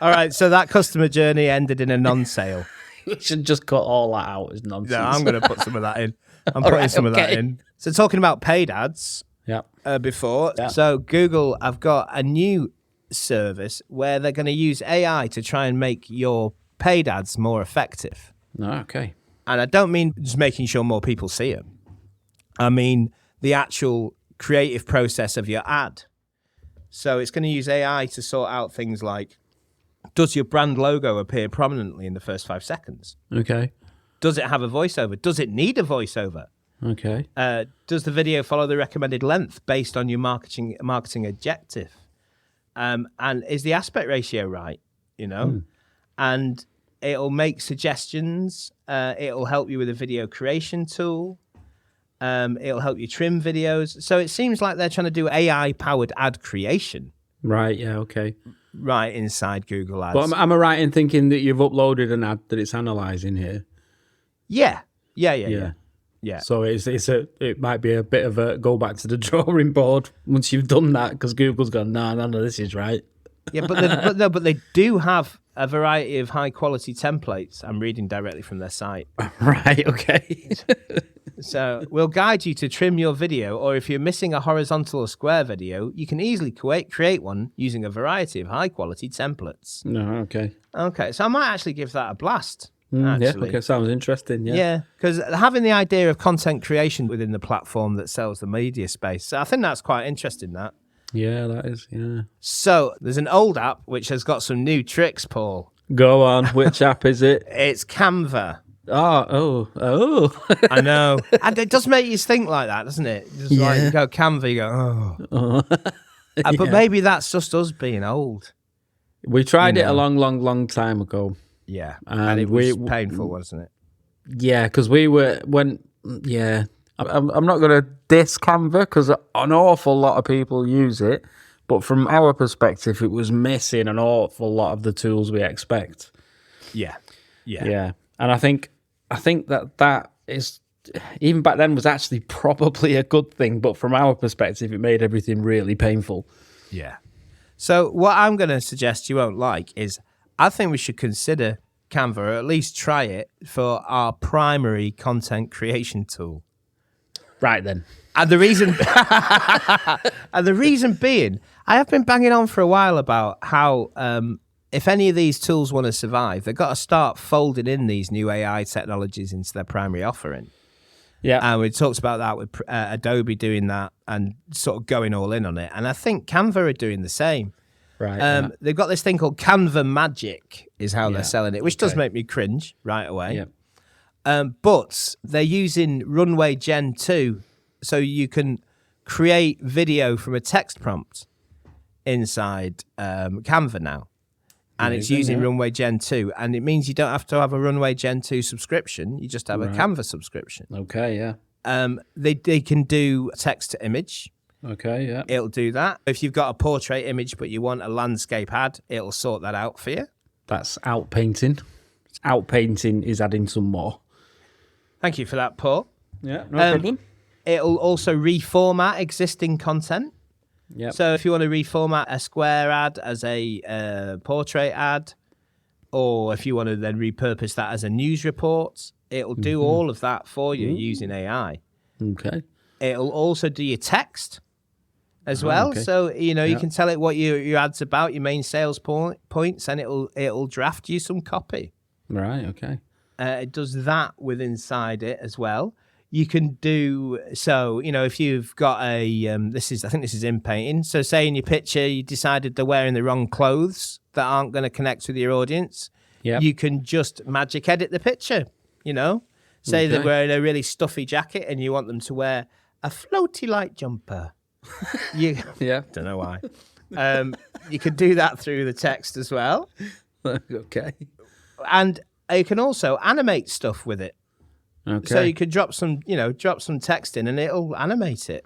All right, so that customer journey ended in a non-sale. We should just cut all that out as nonsense. No, I'm going to put some of that in. I'm putting some of that in. So talking about paid ads before. Yeah. So Google have got a new service where they're going to use AI to try and make your paid ads more effective. Okay. And I don't mean just making sure more people see them. I mean the actual creative process of your ad. So it's going to use AI to sort out things like, does your brand logo appear prominently in the first 5 seconds? Okay. Does it have a voiceover? Does it need a voiceover? Okay. Does the video follow the recommended length based on your marketing objective? And is the aspect ratio right? You know, and it'll make suggestions. It'll help you with a video creation tool. It'll help you trim videos. So it seems like they're trying to do AI-powered ad creation. Right. Yeah. Okay. Right inside Google Ads. But am I right in thinking that you've uploaded an ad that it's analysing here? Yeah. So it might be a bit of a go back to the drawing board once you've done that, because Google's gone, no, this is right. Yeah, but they do have a variety of high quality templates. I'm reading directly from their site. Right. Okay. So we'll guide you to trim your video, or if you're missing a horizontal or square video, you can easily create one using a variety of high quality templates. No. Okay. Okay, so I might actually give that a blast. Yeah. Okay. Sounds interesting. Yeah, because having the idea of content creation within the platform that sells the media space, I think that's quite interesting. That. Yeah, that is. Yeah. So there's an old app which has got some new tricks, Paul. Go on. Which app is it? It's Canva. Oh. I know. And it does make you think like that, doesn't it? Just like you go Canva, you go, But maybe that's just us being old. We tried it a long time ago. Yeah. And it was painful, wasn't it? Yeah, because I'm not going to diss Canva because an awful lot of people use it. But from our perspective, it was missing an awful lot of the tools we expect. Yeah. And I think that is, even back then, was actually probably a good thing. But from our perspective, it made everything really painful. Yeah. So what I'm going to suggest you won't like is, I think we should consider Canva, or at least try it for our primary content creation tool. Right then. And the reason being, I have been banging on for a while about how if any of these tools want to survive, they've got to start folding in these new AI technologies into their primary offering. Yeah. And we talked about that with Adobe doing that and sort of going all in on it. And I think Canva are doing the same. Right. They've got this thing called Canva Magic is how they're selling it, which does make me cringe right away. Yeah. But they're using Runway Gen 2, so you can create video from a text prompt inside Canva now. And it's using Runway Gen 2. And it means you don't have to have a Runway Gen 2 subscription. You just have a Canva subscription. Okay, yeah. They can do text to image. Okay, yeah. It'll do that. If you've got a portrait image but you want a landscape ad, it'll sort that out for you. That's outpainting. Outpainting is adding some more. Thank you for that, Paul. Yeah, no problem. It'll also reformat existing content. Yep. So if you want to reformat a square ad as a portrait ad, or if you want to then repurpose that as a news report, it'll do all of that for you using AI. Okay. It'll also do your text as well. Okay. So, you can tell it what your ad's about, your main sales points, and it'll draft you some copy. Right, okay. It does that with inside it as well. You can do, so, if you've got I think this is in painting. So say in your picture, you decided they're wearing the wrong clothes that aren't going to connect with your audience. Yeah. You can just magic edit the picture, Say they're wearing a really stuffy jacket and you want them to wear a floaty light jumper. Don't know why. You can do that through the text as well. Okay. And you can also animate stuff with it. Okay. So you could drop some text in and it'll animate it.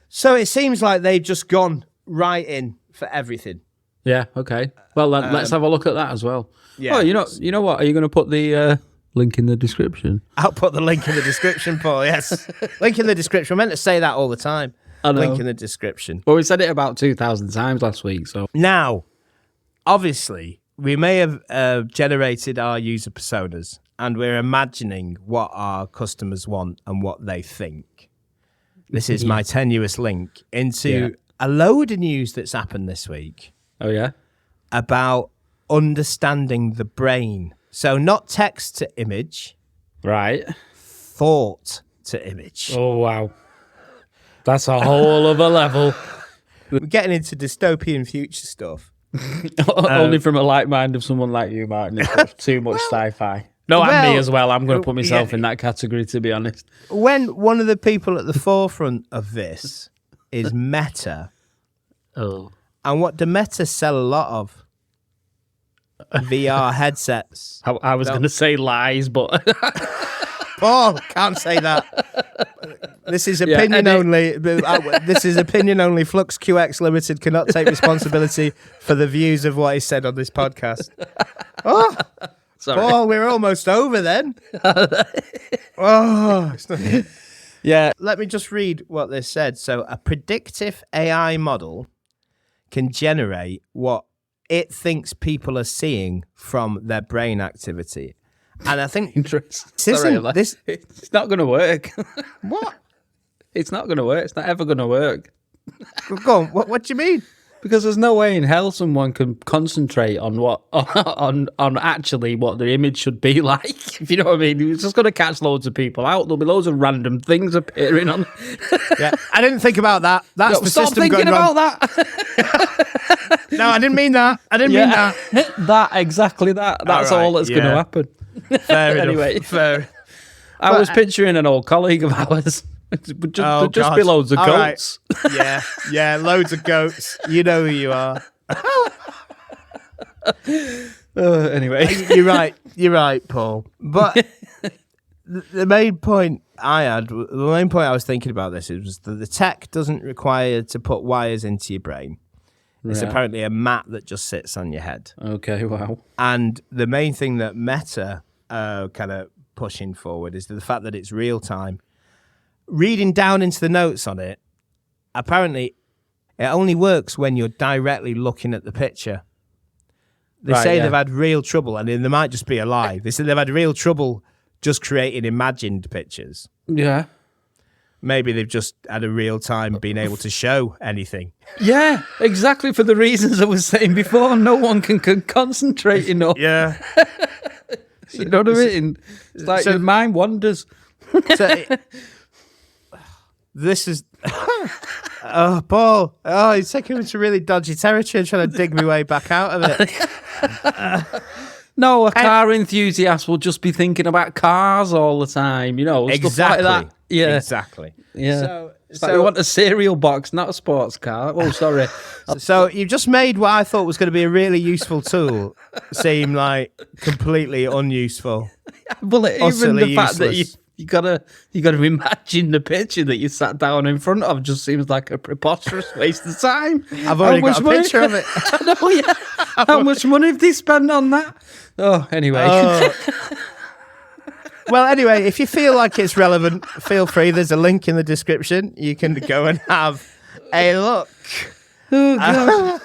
So it seems like they've just gone right in for everything. Yeah. Okay. Well, then let's have a look at that as well. yeah. Oh, you know what? Are you going to put the link in the description? I'll put the link in the description, Paul. Yes, link in the description. I meant to say that all the time. I know. Link in the description. Well, we said it about 2,000 times last week, so Now, obviously, we may have generated our user personas, and we're imagining what our customers want and what they think. This is my tenuous link into a load of news that's happened this week Oh yeah. about understanding the brain. So not text to image, Right. thought to image. Oh wow. That's a whole other level. We're getting into dystopian future stuff. Only from a light mind of someone like you, Martin. It's too much sci-fi. No, and well, me as well. I'm going to put myself yeah. in that category, to be honest. When one of the people at the forefront of this is Meta, Oh. and what do Meta sell a lot of? VR headsets. I was going to say lies, but Paul, can't say that. This is opinion only. This is opinion only. Flux QX Limited cannot take responsibility for the views of what is said on this podcast. Oh, sorry. Paul, we're almost over then. Oh, it's not... Yeah. Let me just read what they said. So, a predictive AI model can generate what it thinks people are seeing from their brain activity. And I think it's not going to work. What? It's not going to work. It's not ever going to work. Go on. What do you mean? Because there's no way in hell someone can concentrate on what on actually what the image should be like. If you know what I mean, it's just going to catch loads of people out. There'll be loads of random things appearing on. Yeah, I didn't think about that. That's the Stop system thinking going wrong. about that. No, I didn't mean that. I didn't mean that. That exactly that. That's all that's going to happen. Fair enough. Anyway, Fair. I was picturing an old colleague of ours. There'd just God. be loads of All right. goats. Yeah, loads of goats. You know who you are. Anyway, You're right, Paul. But the main point I was thinking about this was that the tech doesn't require to put wires into your brain. It's apparently a mat that just sits on your head. Okay, wow. And the main thing that Meta kind of pushing forward is the fact that it's real time. Reading down into the notes on it, apparently it only works when you're directly looking at the picture. They say they've had real trouble, and they might just be a lie. They say they've had real trouble just creating imagined pictures. Yeah. Maybe they've just had a real time being able to show anything. Yeah, exactly for the reasons I was saying before. No one can concentrate enough. Yeah. You know what I mean? It's like your mind wanders. This is... Oh, Paul. Oh, he's taking me to really dodgy territory and trying to dig my way back out of it. No, a car enthusiast will just be thinking about cars all the time, you know, Exactly. stuff like that. Yeah. Exactly. Yeah. So you want a cereal box, not a sports car. Oh, sorry. So you've just made what I thought was going to be a really useful tool seem like completely unuseful. Well, even the fact that useless. you gotta imagine the picture that you sat down in front of just seems like a preposterous waste of time. I've already got a picture of it. I know, yeah. How much money have they spent on that? Oh, anyway. Well, anyway, if you feel like it's relevant, feel free. There's a link in the description. You can go and have a look. Oh,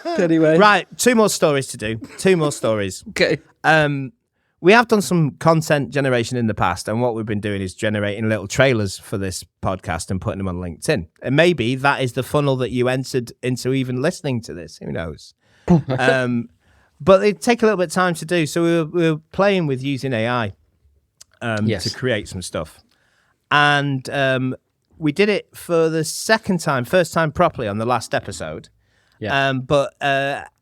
God. Anyway. Right, 2 more stories to do. 2 more stories. Okay. We have done some content generation in the past, and what we've been doing is generating little trailers for this podcast and putting them on LinkedIn. And maybe that is the funnel that you entered into even listening to this. Who knows? But they take a little bit of time to do. So we were playing with using AI to create some stuff. And we did it for the first time properly on the last episode. Yeah. But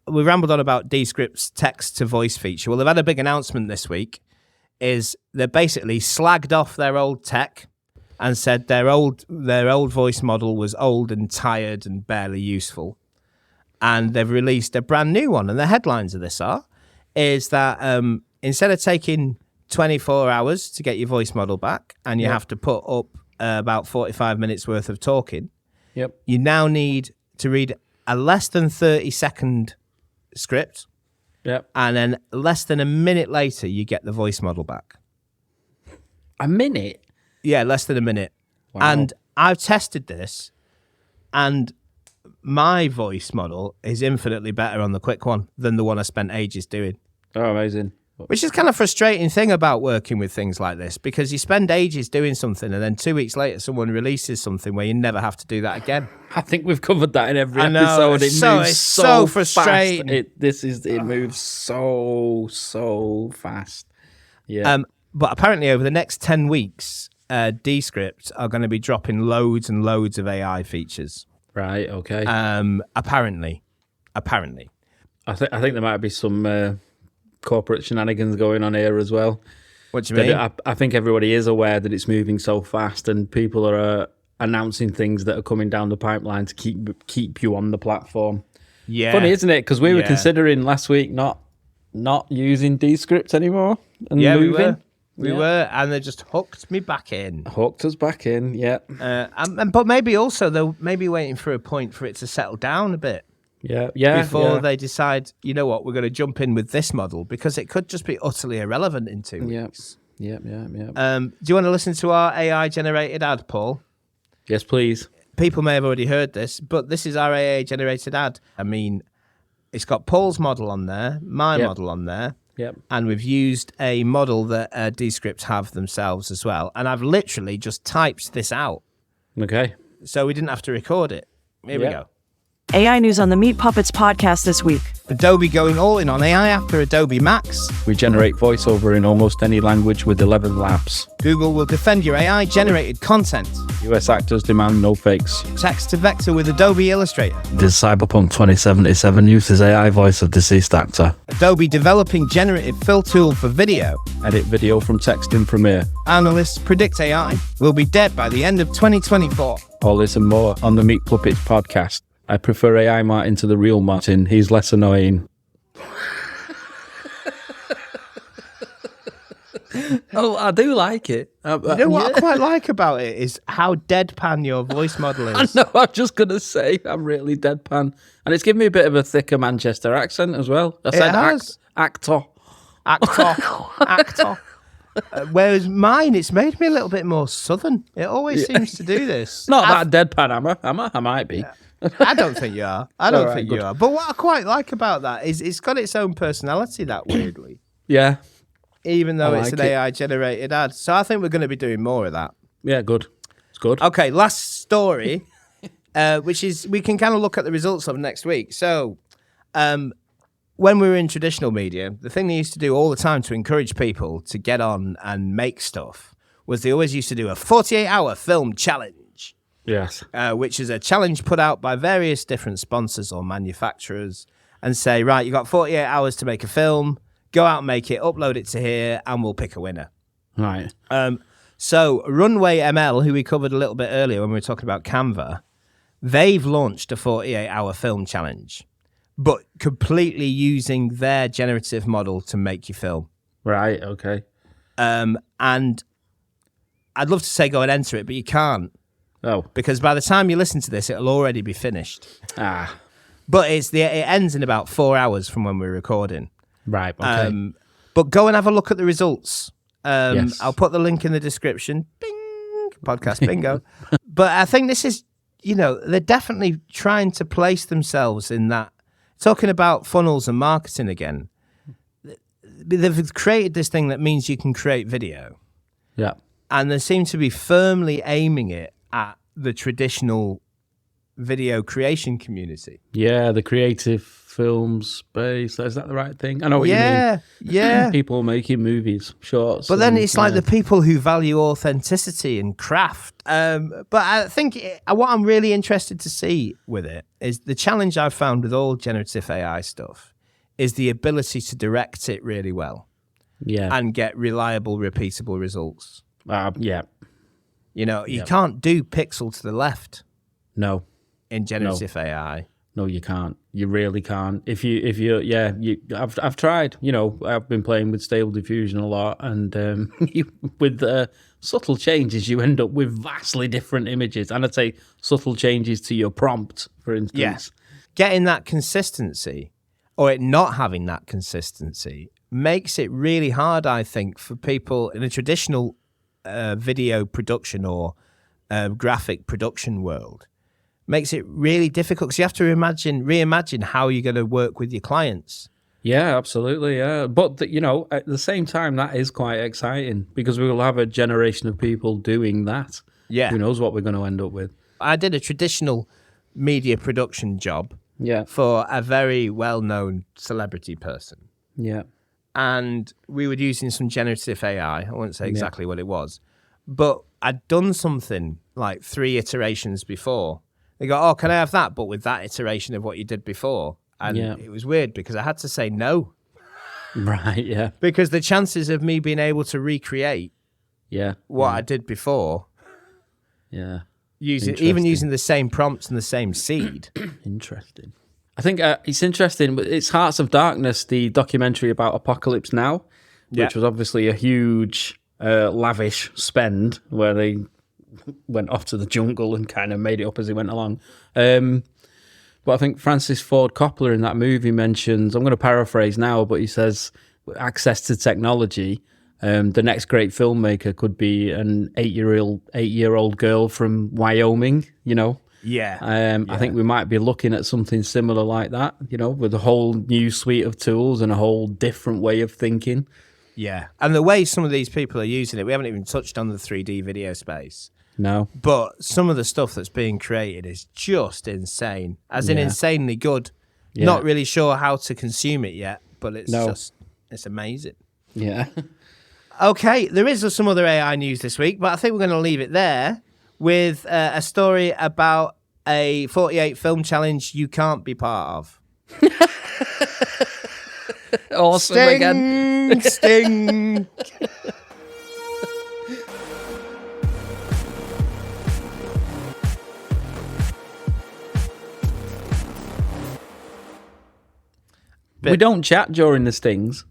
we rambled on about Descript's text to voice feature. Well, they've had a big announcement this week. Is they basically slagged off their old tech and said their old voice model was old and tired and barely useful. And they've released a brand new one. And the headlines of this is that instead of taking 24 hours to get your voice model back, and you have to put up about 45 minutes worth of talking, you now need to read a less than 30-second script, Yep. and then less than a minute later, you get the voice model back. A minute? Yeah, less than a minute. Wow. And I've tested this, and my voice model is infinitely better on the quick one than the one I spent ages doing. Oh, amazing. Which is kind of frustrating thing about working with things like this, because you spend ages doing something and then 2 weeks later someone releases something where you never have to do that again. I think we've covered that in every I know, episode. it's It moves so so frustrating. Fast. It moves so fast. Yeah. But apparently over the next 10 weeks, Descript are going to be dropping loads and loads of AI features. Right. Okay. Apparently. I think there might be some corporate shenanigans going on here as well. What do you mean? I think everybody is aware that it's moving so fast, and people are announcing things that are coming down the pipeline to keep you on the platform. Yeah. Funny, isn't it? Because we were Yeah. considering last week not using Descript anymore. And Yeah, moving. we were, and they just hooked me back in. Hooked us back in, yeah. But maybe also they're maybe waiting for a point for it to settle down a bit. Yeah. Before they decide, you know what, we're going to jump in with this model, because it could just be utterly irrelevant in 2 weeks. Yeah. Do you want to listen to our AI generated ad, Paul? Yes, please. People may have already heard this, but this is our AI generated ad. I mean, it's got Paul's model on there, my model on there. Yep. And we've used a model that Descript have themselves as well. And I've literally just typed this out. Okay. So we didn't have to record it. Here we go. AI news on the Meet Puppets podcast this week. Adobe going all in on AI after Adobe Max. We generate voiceover in almost any language with 11 labs. Google will defend your AI-generated content. US actors demand no fakes. Text to vector with Adobe Illustrator. This Cyberpunk 2077 uses AI voice of deceased actor. Adobe developing generative fill tool for video. Edit video from text in Premiere. Analysts predict AI will be dead by the end of 2024. All this and more on the Meet Puppets podcast. I prefer AI Martin to the real Martin. He's less annoying. Oh, I do like it. You know what I quite like about it is how deadpan your voice model is. I know, I'm just going to say I'm really deadpan. And it's given me a bit of a thicker Manchester accent as well. I said has. actor. Whereas mine, it's made me a little bit more southern. It always seems to do this. Not that deadpan, am I? I might be. I don't think you are. I don't All right, think good. you are. But what I quite like about that is it's got its own personality, that weirdly. Yeah. Even though I it's like an it. AI-generated ad. So I think we're going to be doing more of that. Yeah, good. It's good. Okay, last story, which is we can kind of look at the results of next week. So when we were in traditional media, the thing they used to do all the time to encourage people to get on and make stuff was they always used to do a 48-hour film challenge. Yes. Which is a challenge put out by various different sponsors or manufacturers, and say, right, you got 48 hours to make a film, go out and make it, upload it to here, and we'll pick a winner. Right. So RunwayML, who we covered a little bit earlier when we were talking about Canva, they've launched a 48-hour film challenge, but completely using their generative model to make your film. Right, okay. And I'd love to say go and enter it, but you can't. Oh. Because by the time you listen to this, it'll already be finished. Ah. But it ends in about 4 hours from when we're recording. Right, okay. But go and have a look at the results. Yes. I'll put the link in the description. Bing! Podcast bingo. But I think this is, they're definitely trying to place themselves in that. Talking about funnels and marketing again. They've created this thing that means you can create video. Yeah. And they seem to be firmly aiming it at the traditional video creation community. Yeah, the creative film space. Is that the right thing? I know what you mean. Yeah. People making movies, shorts. But then and, it's like the people who value authenticity and craft. But I think what I'm really interested to see with it is the challenge I've found with all generative AI stuff is the ability to direct it really well. Yeah. And get reliable, repeatable results. Yeah. You can't do pixel to the left No. in generative AI. No, you can't. You really can't. I've tried. I've been playing with Stable Diffusion a lot, and with subtle changes, you end up with vastly different images. And I'd say subtle changes to your prompt, for instance. Yes. Getting that consistency. or it not having that consistency makes it really hard, I think, for people in a traditional video production or graphic production world. Makes it really difficult because you have to reimagine how you're going to work with your clients. Yeah, absolutely. Yeah, but at the same time, that is quite exciting because we will have a generation of people doing that. Yeah, who knows what we're going to end up with? I did a traditional media production job. Yeah, for a very well-known celebrity person. Yeah, and we were using some generative AI. I won't say exactly what it was, but I'd done something like 3 iterations before. They go, "Oh, can I have that?" But with that iteration of what you did before. And it was weird because I had to say no. Right, yeah. Because the chances of me being able to recreate what I did before, even using the same prompts and the same seed. Interesting. I think it's interesting, but it's Hearts of Darkness, the documentary about Apocalypse Now, which was obviously a huge, lavish spend where they went off to the jungle and kind of made it up as they went along. But I think Francis Ford Coppola in that movie mentions, I'm going to paraphrase now, but he says, access to technology, the next great filmmaker could be an 8-year-old girl from Wyoming, I think we might be looking at something similar like that, with a whole new suite of tools and a whole different way of thinking. Yeah. And the way some of these people are using it, we haven't even touched on the 3D video space. No. But some of the stuff that's being created is just insane, as in insanely good. Yeah. Not really sure how to consume it yet, but it's amazing. Yeah. Okay, there is some other AI news this week, but I think we're going to leave it there with a story about a 48 film challenge you can't be part of. Awesome Sting, again. Sting. We don't chat during the stings.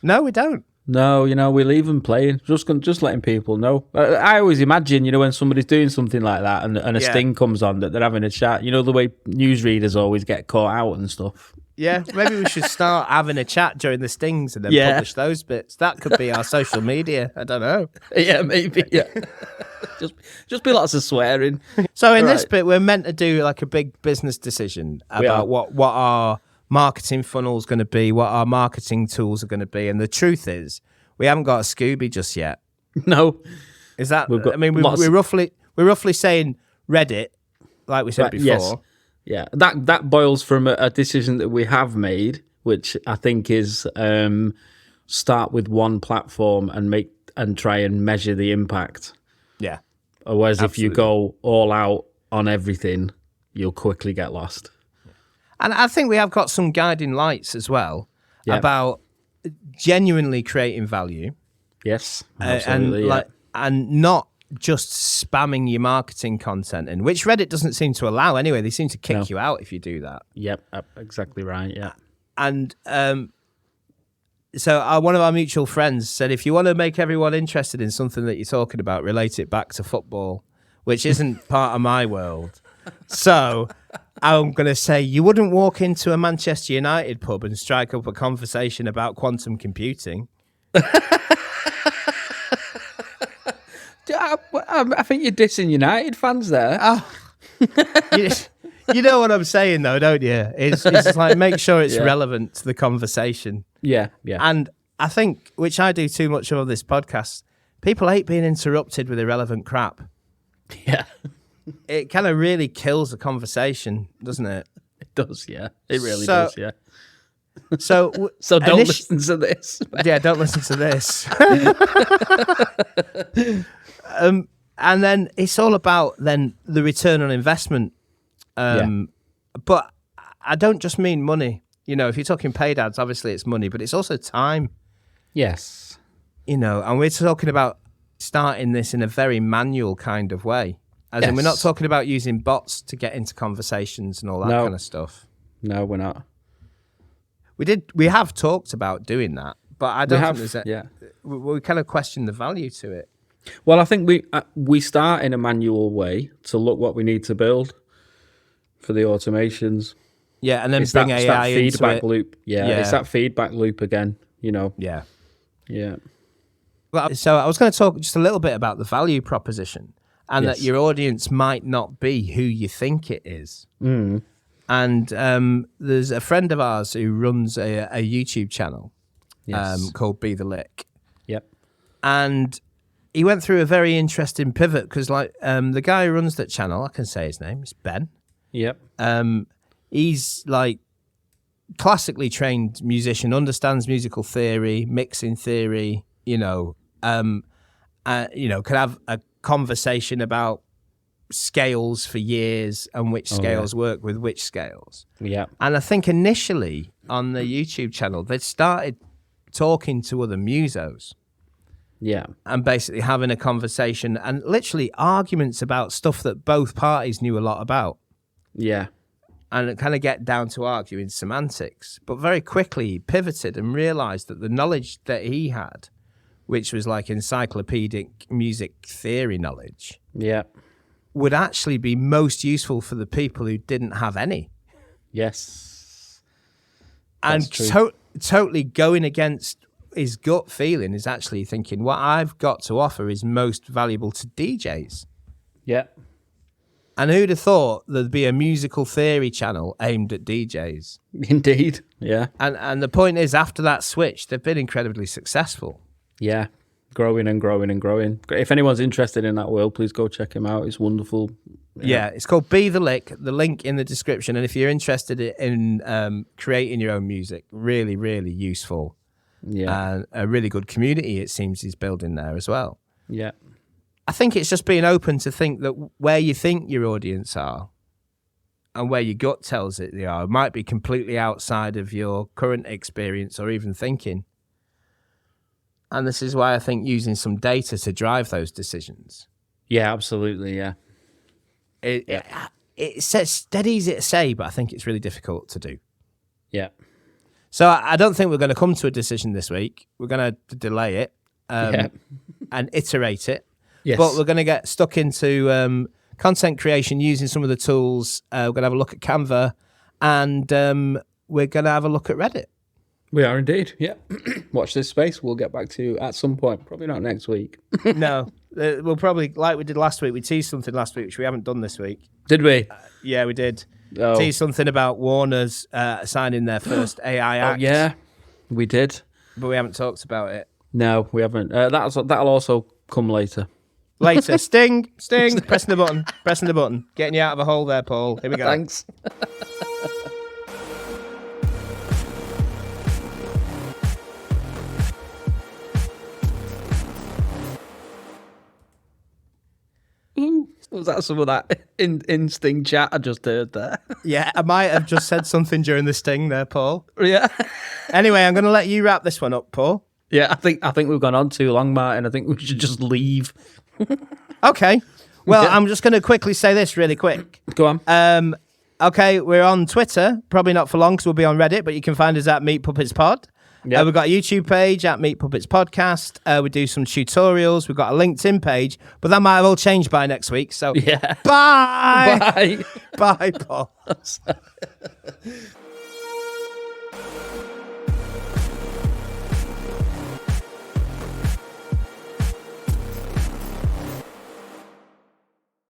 No, we don't. No, we leave them playing. Just letting people know. I always imagine, when somebody's doing something like that and a sting comes on, that they're having a chat. The way newsreaders always get caught out and stuff. Yeah, maybe we should start having a chat during the stings and then publish those bits. That could be our social media. I don't know. Yeah, maybe. Yeah. just be lots of swearing. So in this bit, we're meant to do like a big business decision about what our marketing funnel is going to be, what our marketing tools are going to be, and the truth is, we haven't got a Scooby just yet. No, is that? We're roughly saying Reddit, like we said before. Yes. Yeah, that boils from a decision that we have made, which I think is start with one platform and try and measure the impact. Yeah. Whereas if you go all out on everything, you'll quickly get lost. And I think we have got some guiding lights as well about genuinely creating value. Yes, absolutely. And not just spamming your marketing content in, which Reddit doesn't seem to allow anyway. They seem to kick you out if you do that. Yep, exactly right, yeah. And so one of our mutual friends said, if you want to make everyone interested in something that you're talking about, relate it back to football, which isn't part of my world. So I'm going to say you wouldn't walk into a Manchester United pub and strike up a conversation about quantum computing. I think you're dissing United fans there. Oh. You know what I'm saying, though, don't you? It's like make sure it's relevant to the conversation. Yeah. And I think, which I do too much of this podcast, people hate being interrupted with irrelevant crap. Yeah. It kind of really kills the conversation, doesn't it? It does, yeah. It really does, yeah. So don't listen to this. Yeah, don't listen to this. And then it's all about then the return on investment. But I don't just mean money. If you're talking paid ads, obviously it's money, but it's also time. Yes. And we're talking about starting this in a very manual kind of way. As in, we're not talking about using bots to get into conversations and all that kind of stuff. No, we're not. We have talked about doing that, but I don't think we kind of question the value to it. Well, I think we start in a manual way to look what we need to build for the automations. Yeah, and then It's bring that AI into feedback it. loop. Yeah, Yeah. it's that feedback loop again. Yeah. Yeah. Well, so I was going to talk just a little bit about the value proposition and that Yes. your audience might not be who you think it is. And there's a friend of ours who runs a YouTube channel Yes. called BTheLick. Yep. And he went through a very interesting pivot because the guy who runs that channel, I can say his name, it's Ben. Yep. He's like classically trained musician, understands musical theory, mixing theory, can have a conversation about scales for years and which scales work with which scales. Yeah. And I think initially on the YouTube channel, they started talking to other musos Yeah. and basically having a conversation and literally arguments about stuff that both parties knew a lot about. Yeah. And it kind of get down to arguing semantics. But very quickly he pivoted and realized that the knowledge that he had, which was like encyclopedic music theory knowledge, Yeah. would actually be most useful for the people who didn't have any. Yes. And That's true. totally going against his gut feeling is actually thinking what I've got to offer is most valuable to DJs. Yeah. And who'd have thought there'd be a musical theory channel aimed at DJs? Indeed. Yeah. And the point is, after that switch, they've been incredibly successful. Yeah. Growing and growing and growing. If anyone's interested in that world, please go check him out. It's wonderful. Yeah, it's called BTheLick, the link in the description. And if you're interested in creating your own music, really, really useful. Yeah. And a really good community, it seems, he's building there as well. Yeah. I think it's just being open to think that where you think your audience are and where your gut tells it they are might be completely outside of your current experience or even thinking. And this is why I think using some data to drive those decisions. Yeah, absolutely. Yeah. It's dead easy to say, but I think it's really difficult to do. Yeah. So I don't think we're going to come to a decision this week. We're going to delay it and iterate it. Yes. But we're going to get stuck into content creation using some of the tools. We're going to have a look at Canva and we're going to have a look at Reddit. We are indeed. Yeah. Watch this space. We'll get back to you at some point. Probably not next week. No, we'll probably, like we did last week, we teased something last week, which we haven't done this week. Did we? Yeah, we did. Oh. Teased something about Warner's signing their first AI act. Yeah, we did. But we haven't talked about it. No, we haven't. That'll also come later. Later. Sting, pressing the button. Getting you out of a hole there, Paul. Here we go. Thanks. Was that some of that instinct chat I just heard there? Yeah, I might have just said something during the sting there, Paul. Yeah. Anyway, I'm going to let you wrap this one up, Paul. Yeah, I think we've gone on too long, Martin. I think we should just leave. Okay. Well, Yeah. I'm just going to quickly say this really quick. Go on. Okay, we're on Twitter. Probably not for long because we'll be on Reddit, but you can find us at Meat Puppets Pod. Yep. We've got a YouTube page at Meat Puppets Podcast. We do some tutorials. We've got a LinkedIn page, but that might have all changed by next week. So Yeah. bye. Bye. Bye, Paul.